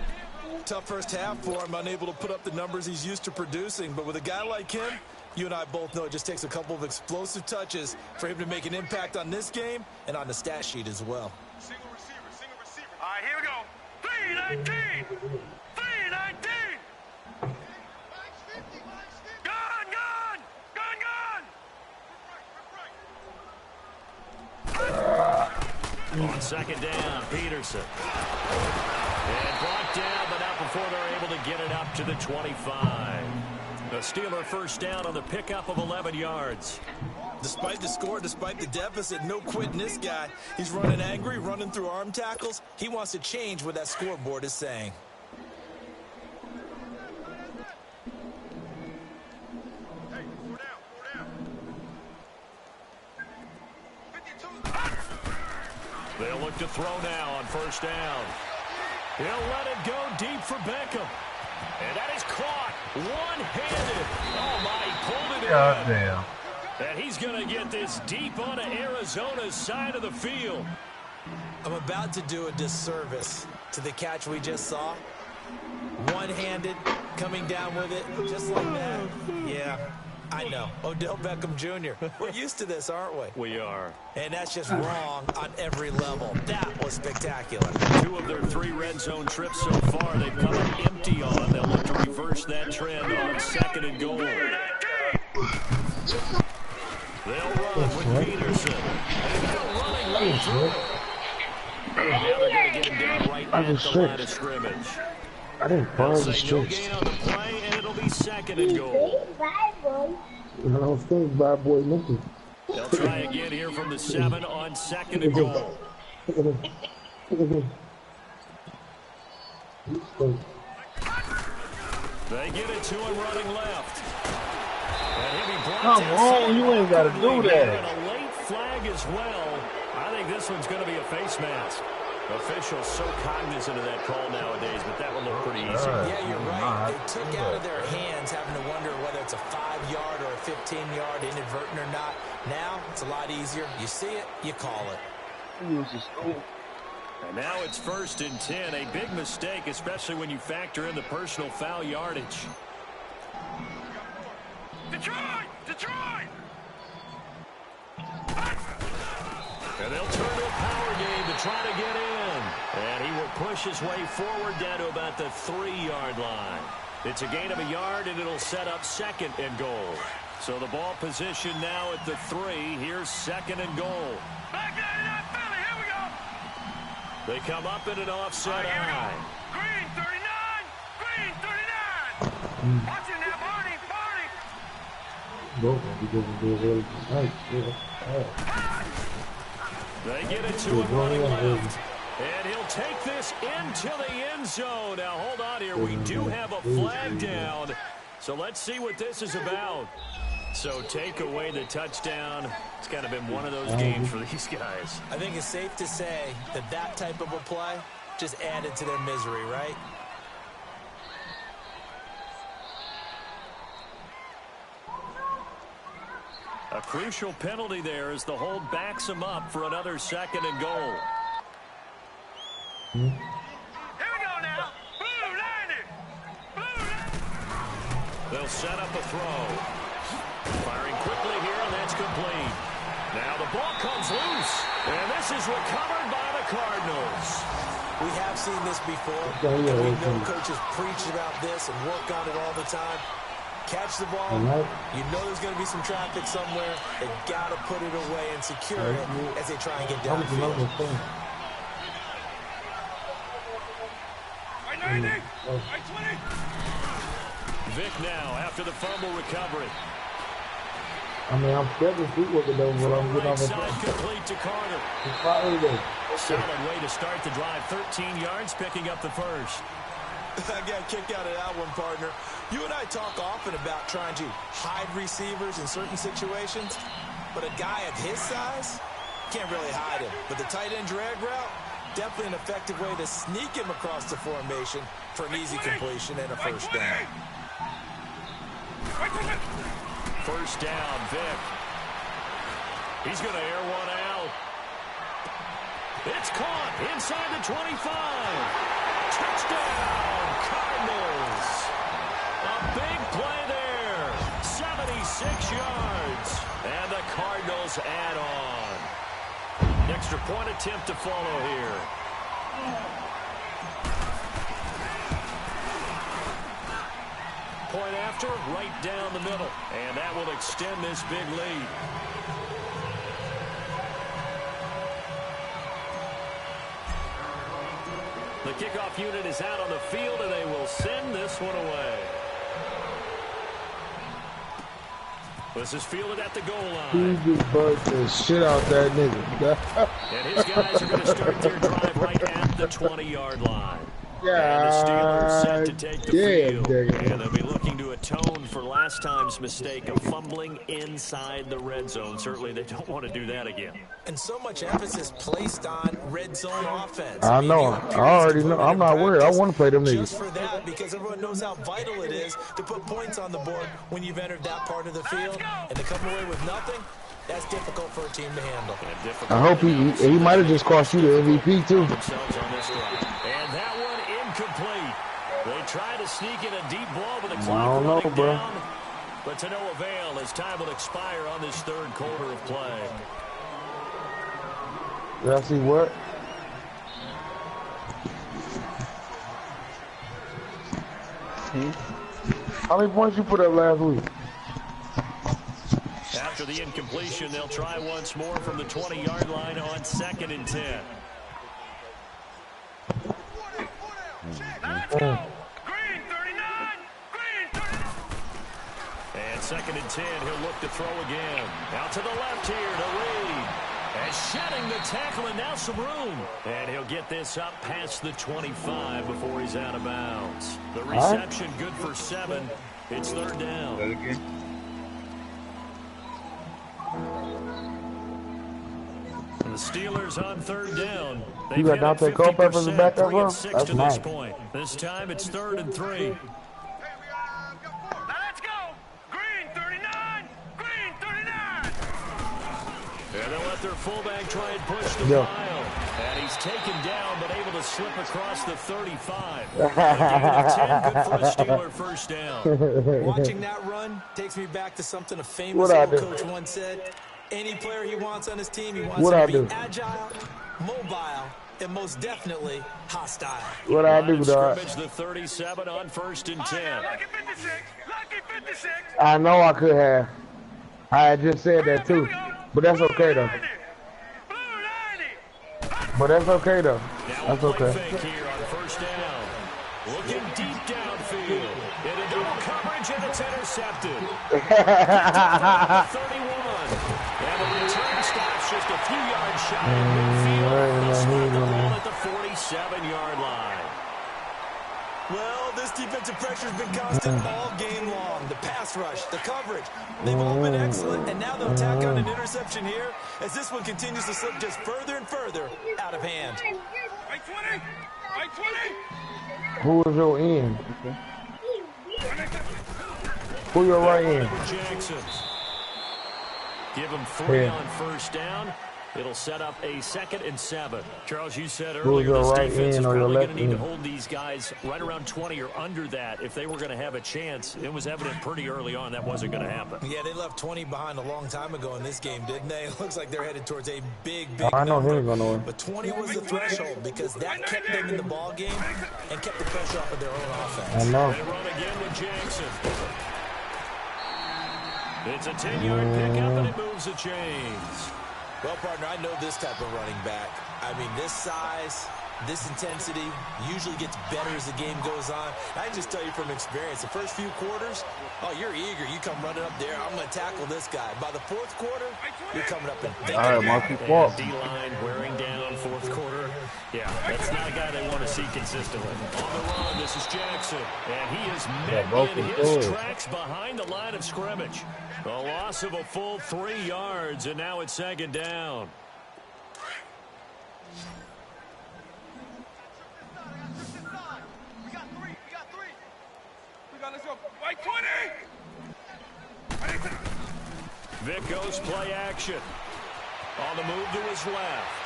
Tough first half for him, unable to put up the numbers he's used to producing. But with a guy like him, you and I both know it just takes a couple of explosive touches for him to make an impact on this game and on the stat sheet as well. Single receiver, single receiver. All right, here we go. 319! 319! Gun, gun! Gun, gun! On 2nd down, Peterson. And brought down, but not before they're able to get it up to the 25. The Steeler first down on the pickup of 11 yards. Despite the score, despite the deficit, no quitting this guy. He's running angry, running through arm tackles. He wants to change what that scoreboard is saying. Hey, 4 down, 4 down. 52. They'll look to throw now on first down. He'll let it go deep for Beckham. And that is caught one-handed. Oh, my, he pulled it in. God damn. And he's going to get this deep onto Arizona's side of the field. I'm about to do a disservice to the catch we just saw. One-handed, coming down with it, just like that. Yeah, I know. Odell Beckham Jr. We're used to this, aren't we? We are. And that's just wrong on every level. That was spectacular. 2 of their 3 red zone trips so far, they've come up empty on. They'll look to reverse that trend on 2nd and goal. They'll run with Peterson. And they're running right through it. And now they're going to get him down right at the line of scrimmage. I didn't find the No streets. gain on the play, and it'll be 2nd and goal. I don't think bad boy nothing. They'll try again here from the 7 on 2nd and goal. Look at him. Look at him. They get it to him running left. And he'll be brought Come down on, you ain't gotta do that. And a late flag as well. I think this one's going to be a face mask. Officials so cognizant of that call nowadays, but that one looked pretty easy. Yeah, you're right. They took out of their hands having to wonder whether it's a 5-yard or a 15-yard inadvertent or not. Now, it's a lot easier. You see it, you call it. And now it's 1st and 10. A big mistake, especially when you factor in the personal foul yardage. Detroit! Detroit! And they'll turn to a power game to try to get in. And he will push his way forward down to about the 3-yard line. It's a gain of a yard, and it'll set up 2nd and goal. So the ball position now at the 3. Here's 2nd and goal. Back there in that Philly. Here we go. They come up in an offset eye. Green 39. Green 39. Watch it now, Barney. They get it to him running left. And he'll take this into the end zone. Now, hold on here. We do have a flag down. So let's see what this is about. So take away the touchdown. It's kind of been one of those games for these guys. I think it's safe to say that that type of a play just added to their misery, right? A crucial penalty there as the hold backs him up for another 2nd and goal. Here we go now. Blue landed. They'll set up a throw. Firing quickly here, and that's complete. Now the ball comes loose, and this is recovered by the Cardinals. We have seen this before, and we know coaches preach about this and work on it all the time. Catch the ball, you know there's going to be some traffic somewhere. They got to put it away and secure it as they try and get downfield. Vic now after the fumble recovery. I mean, I'm scared to shoot with it though, but I'm getting Right off the side complete to Carter. Solid way to start the drive. 13 yards, picking up the first. I got a kick out of that one, partner. You and I talk often about trying to hide receivers in certain situations, but a guy of his size can't really hide him. But the tight end drag route, definitely an effective way to sneak him across the formation for an easy completion and a first down. First down, Vic. He's going to air one out. It's caught inside the 25. Touchdown, Cardinals. A big play there. 76 yards. And the Cardinals add on. Extra point attempt to follow here. Point after, right down the middle. And that will extend this big lead. The kickoff unit is out on the field, and they will send this one away. This is fielded at the goal line. He just buzzed the shit out that nigga. And his guys are going to start their drive right at the 20-yard line. Yeah, and the Steelers set to take the field. And they'll be looking to atone for last time's mistake of fumbling inside the red zone. Certainly they don't want to do that again. And so much emphasis placed on red zone offense. I know. I already know. I'm not worried. I want to play them niggas. Just for that, because everyone knows how vital it is to put points on the board when you've entered that part of the field. And to come away with nothing, that's difficult for a team to handle. I hope he might have just cost you the MVP too. Themselves on this drive. And that one incomplete. They try to sneak in a deep ball, but the clock running down. But to no avail as time will expire on this third quarter of play. Did I see what? How many points you put up last week? After the incompletion, they'll try once more from the 20-yard line on 2nd and 10. Let's go. Green 39. Green 39. And 2nd and 10, he'll look to throw again. Out to the left here to Reed. And shedding the tackle, and now some room. And he'll get this up past the 25 before he's out of bounds. The reception good for 7. It's 3rd down. And the Steelers on 3rd down. You got Dante Culpepper as a backup, bro? That's nice. This time it's 3rd and 3. Now let's go. Green 39. Green 39. And they'll let their fullback try and push the mile. And he's taken down, but able to slip across the 35. Give it a 10, good for a Steeler first down. Watching that run takes me back to something a famous old coach once said. Any player he wants on his team, he wants What I him to do? be agile, mobile, and most definitely hostile. What I do, dog? Scrimmage the 37 on 1st and 10. Lucky 56. Lucky 56. I know I could have. I had just said that Here we too. go. But that's okay though. Blue 90. But that's okay though. Now That's a play okay. fake here on 1st down. Looking deep downfield. Into double coverage, and it's intercepted. At the 31. And the return stops just a few yards shy of midfield. He'll start the ball at the 47-yard line. Well, this defensive pressure has been constant all game long. The pass rush, the coverage, they've all been excellent. And now they'll tack on an interception here as this one continues to slip just further and further out of hand. Right 20. Right 20. Who is your end? Who your right end? Jackson. Give him 3 on 1st down. It'll set up a 2nd and 7. Charles, you said earlier your this right defense is end or your probably going left to need to end? hold these guys right around 20 or under that if they were going to have a chance. It was evident pretty early on that wasn't going to happen. Yeah, they left 20 behind a long time ago in this game, didn't they? It looks like they're headed towards a big I know he number. ain't gonna win. But 20 was the threshold because that kept them in the ball game and kept the pressure off of their own offense. I know. They run again with Jackson. It's a 10-yard pickup, and it moves the chains. Well, partner, I know this type of running back. I mean, this size, this intensity usually gets better as the game goes on. I can just tell you from experience, the first few quarters, oh, you're eager. You come running up there. I'm going to tackle this guy. By the 4th quarter, you're coming up and thinking. All right, Marky Falk. D-line wearing down 4th quarter. Yeah, that's not a guy they want to see consistently. On the run, this is Jackson. And he is met in his tracks behind the line of scrimmage. A loss of a full 3 yards, and now it's 2nd down. We got three. Let's go. Right 20. Vic goes play action. On the move to his left.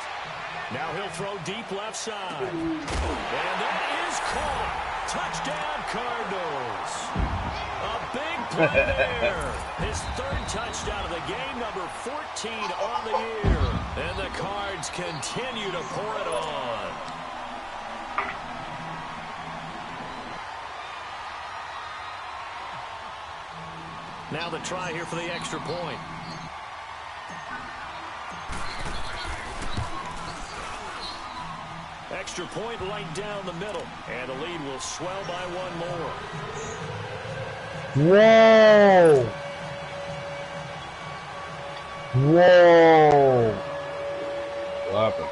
Now he'll throw deep left side. And that is caught. Touchdown, Cardinals. A big play there. His 3rd touchdown of the game, number 14 on the year. And the Cards continue to pour it on. Now the try here for the extra point. Extra point right down the middle. And the lead will swell by 1 more. Whoa! Whoa! What happened?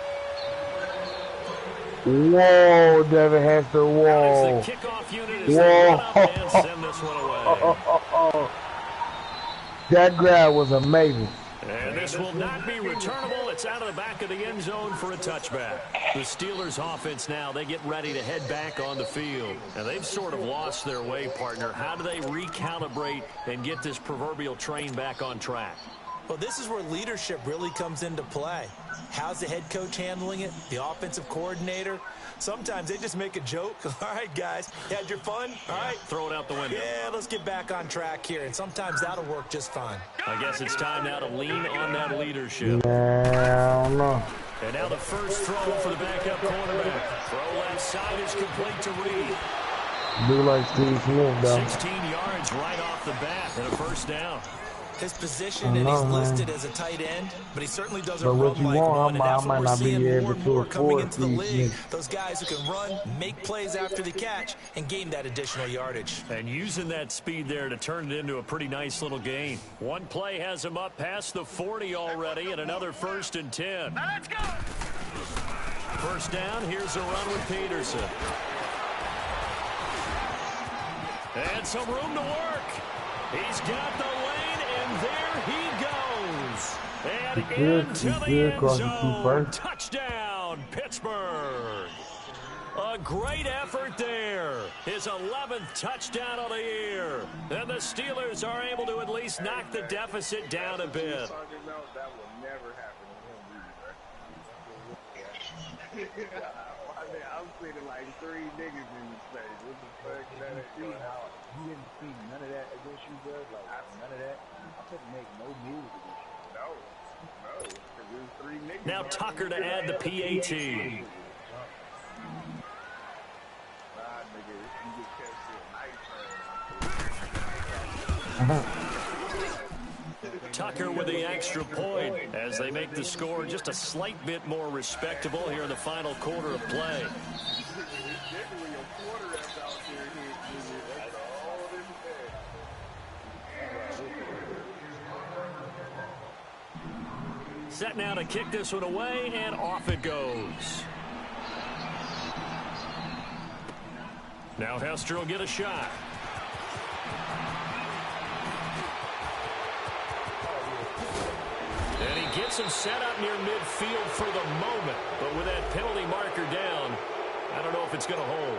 Whoa, Devin Hester, As whoa. the kickoff unit is run up and send this one away. That grab was amazing. And this will not be returnable. It's out of the back of the end zone for a touchback. The Steelers offense now, they get ready to head back on the field. And they've sort of lost their way, partner. How do they recalibrate and get this proverbial train back on track? Well, this is where leadership really comes into play. How's the head coach handling it? The offensive coordinator? Sometimes they just make a joke. All right, guys, you had your fun? All right. Throw it out the window. Yeah, let's get back on track here. And sometimes that'll work just fine. I guess it's time now to lean on that leadership. I don't know. And now the first throw for the backup quarterback. Throw left side is complete to Reed. Do like Steve Smith, though. 16 yards right off the bat and a 1st down. His position, and he's listed as a tight end, but he certainly doesn't But what run you like want, one, and that's I what might we're not be seeing able more and to more coming afford into the Steve league. Smith. Those guys who can run, make plays after the catch, and gain that additional yardage. And using that speed there to turn it into a pretty nice little gain. One play has him up past the 40 already, and another 1st and 10. Now let's go. 1st down, here's a run with Peterson. And some room to work. He's got the lane, and there he goes. And into the end zone. Touchdown, Pittsburgh. A great effort there. His 11th touchdown of the year. And the Steelers are able to at least knock the deficit down a bit. That will never happen in him, I mean, I'm seeing like 3 niggas in this place. What the fuck? That ain't gonna happen. You didn't see none of that against you, bro? Like, none of that? I couldn't make no moves against you. No. Now Tucker to add the PAT. Tucker with the extra point as they make the score just a slight bit more respectable here in the final quarter of play. Set now to kick this one away, and off it goes. Now Hester will get a shot. And he gets him set up near midfield for the moment. But with that penalty marker down, I don't know if it's going to hold.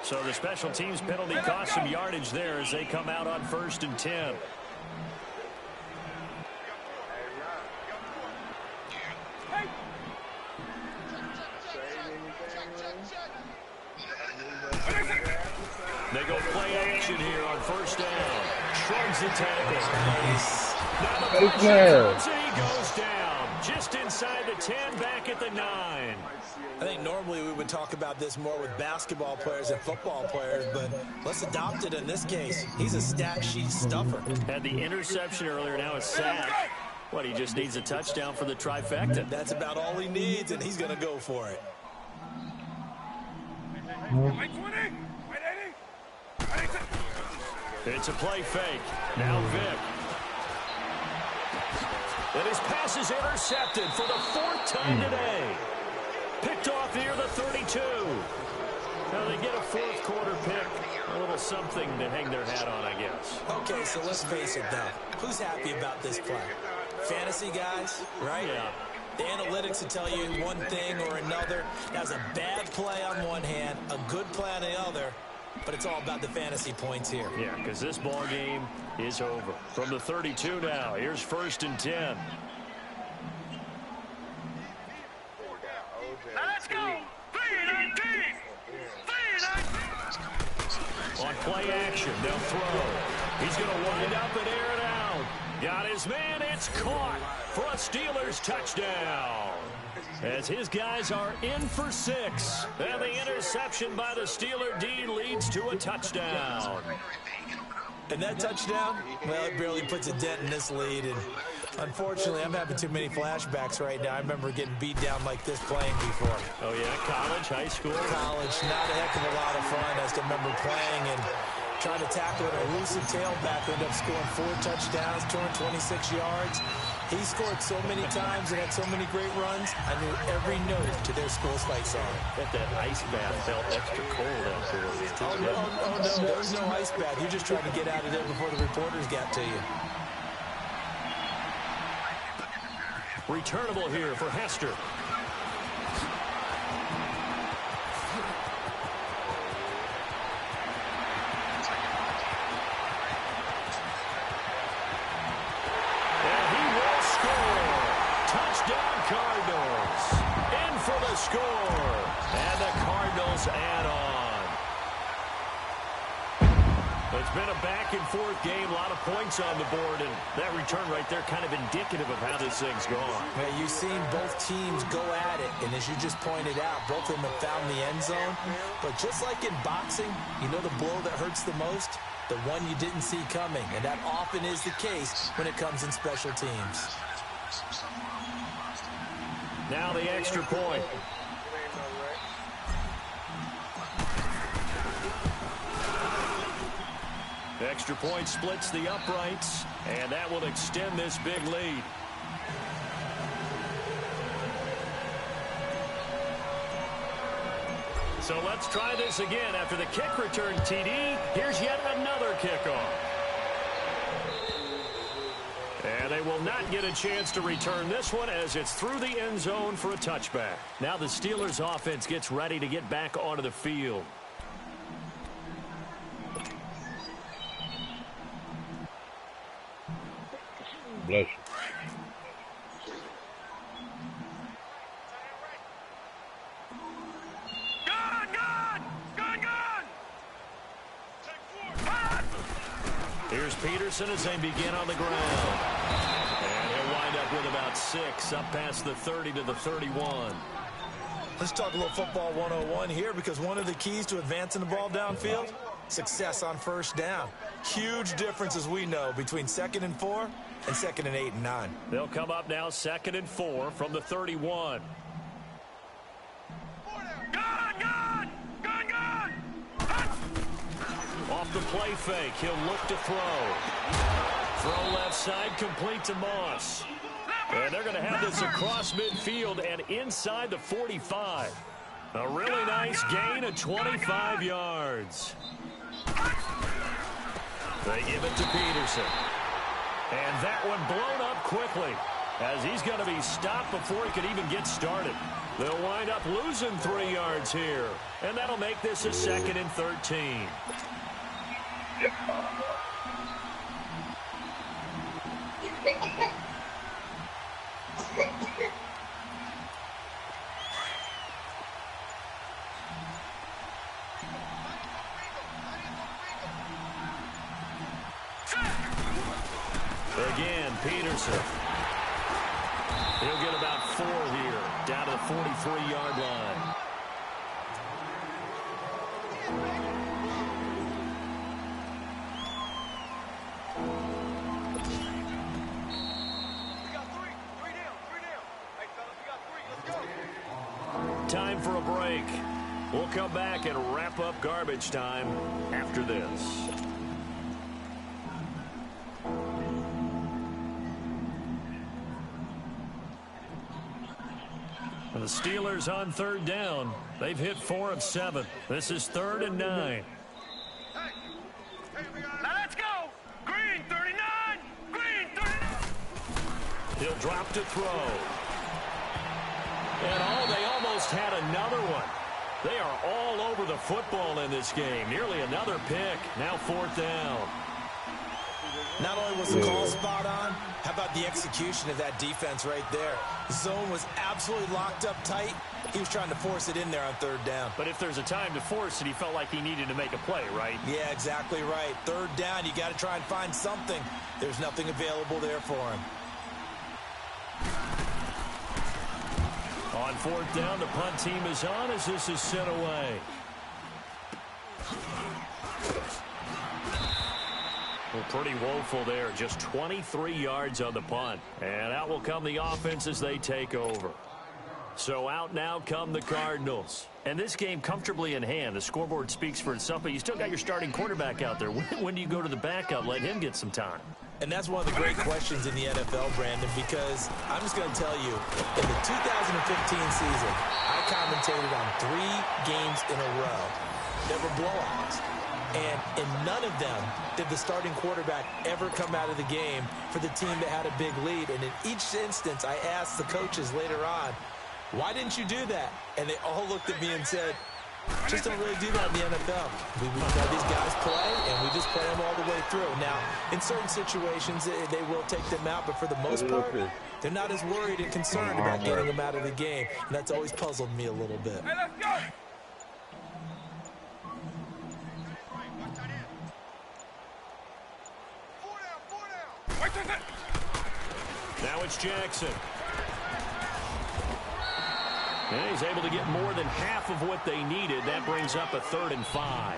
So the special teams penalty cost some yardage there as they come out on 1st and 10. They go play action here on 1st down. Shrugs the tackle. Now the pressure comes and he goes down. Just inside the 10, back at the 9. I think normally we would talk about this more with basketball players and football players, but let's adopt it in this case. He's a stat sheet stuffer. Had the interception earlier, now a sack. What, he just needs a touchdown for the trifecta. That's about all he needs, and he's going to go for it. It's a play fake. Now Vic. And his pass is intercepted for the 4th time today. Picked off near the 32. Now they get a 4th quarter pick. A little something to hang their hat on, I guess. Okay, so let's face it, though. Who's happy about this play? Fantasy guys, right? Yeah. The analytics will tell you one thing or another. That was a bad play on one hand, a good play on the other. But it's all about the fantasy points here. Yeah, because this ball game is over. From the 32 now, here's 1st and 10. Let's go! 319! 319! On play action, they'll throw. He's going to wind up and air it out. Got his man, it's caught for a Steelers touchdown. As his guys are in for 6. And the interception by the Steeler D leads to a touchdown. And that touchdown, well, it barely puts a dent in this lead. And unfortunately, I'm having too many flashbacks right now. I remember getting beat down like this playing before. Oh, yeah? College, high school? College, not a heck of a lot of fun. I just remember playing and trying to tackle an elusive tailback, ended up scoring 4 touchdowns, 226 yards. He scored so many times and had so many great runs, I knew every note to their school's fight song. Bet that ice bath felt extra cold afterwards. Oh, no, there was no ice bath. You're just trying to get out of there before the reporters got to you. Returnable here for Hester. Cardinals in for the score, and the Cardinals add on. It's been a back-and-forth game, a lot of points on the board, and that return right there kind of indicative of how this thing's gone. Well, you've seen both teams go at it, and as you just pointed out, both of them have found the end zone. But just like in boxing, you know the blow that hurts the most? The one you didn't see coming, and that often is the case when it comes in special teams. Now the extra point. The extra point splits the uprights, and that will extend this big lead. So let's try this again. After the kick return TD, here's yet another kickoff. And they will not get a chance to return this one as it's through the end zone for a touchback. Now the Steelers offense gets ready to get back onto the field. Bless you. Good, good! Peterson as they begin on the ground. And he'll wind up with about 6, up past the 30 to the 31. Let's talk a little football 101 here, because one of the keys to advancing the ball downfield, success on first down. Huge difference, as we know, between 2nd and 4 and 2nd and 8 and 9. They'll come up now 2nd and 4 from the 31. Off the play fake, he'll look to throw. Throw left side, complete to Moss. And they're going to have this across midfield and inside the 45. A really nice gain of 25 yards. They give it to Peterson. And that one blown up quickly, as he's going to be stopped before he could even get started. They'll wind up losing 3 yards here. And that'll make this a 2nd and 13. Again, Peterson. He'll get about 4 here, down to the 43-yard line. Time for a break. We'll come back and wrap up garbage time after this. The Steelers on 3rd down. They've hit 4 of 7. This is 3rd and 9. Now let's go. Green 39. Green 39. He'll drop to throw. And they almost had another one. They are all over the football in this game. Nearly another pick. Now 4th down. Not only was the call spot on, how about the execution of that defense right there? The zone was absolutely locked up tight. He was trying to force it in there on 3rd down. But if there's a time to force it, he felt like he needed to make a play, right? Yeah, exactly right. 3rd down, you got to try and find something. There's nothing available there for him. On 4th down, the punt team is on as this is sent away. Well, pretty woeful there. Just 23 yards on the punt. And out will come the offense as they take over. So out now come the Cardinals. And this game comfortably in hand. The scoreboard speaks for itself, but you still got your starting quarterback out there. When do you go to the backup, let him get some time? And that's one of the great questions in the NFL, Brandon, because I'm just going to tell you, in the 2015 season, I commentated on 3 games in a row that were blowouts. And in none of them did the starting quarterback ever come out of the game for the team that had a big lead. And in each instance, I asked the coaches later on, why didn't you do that? And they all looked at me and said, just don't really do that in the NFL. We know these guys play, and we just play them all the way through. Now, in certain situations, they will take them out, but for the most part, they're not as worried and concerned about getting them out of the game. And that's always puzzled me a little bit. Hey, let's go. Now it's Jackson. And he's able to get more than half of what they needed. That brings up a 3rd and 5.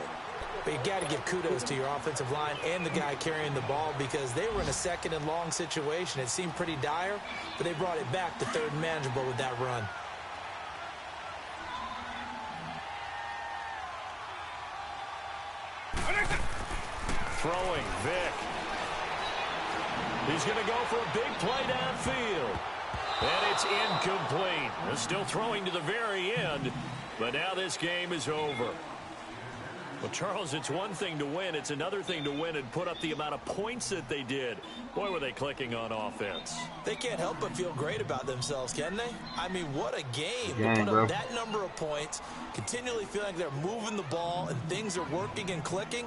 But you got to give kudos to your offensive line and the guy carrying the ball, because they were in a 2nd and long situation. It seemed pretty dire, but they brought it back to 3rd and manageable with that run. Throwing, Vick. He's going to go for a big play downfield. And it's incomplete. They're still throwing to the very end, but now this game is over. Well, Charles, it's one thing to win. It's another thing to win and put up the amount of points that they did. Boy, were they clicking on offense. They can't help but feel great about themselves, can they? I mean, what a game. To put up that number of points, continually feeling like they're moving the ball and things are working and clicking.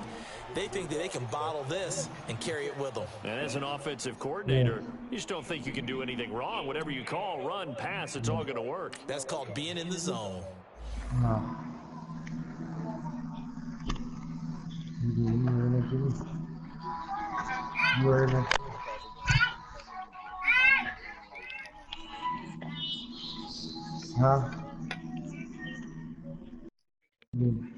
They think that they can bottle this and carry it with them. And as an offensive coordinator, you just don't think you can do anything wrong. Whatever you call, run, pass, it's all going to work. That's called being in the zone. No. You heard me? Huh? Mm.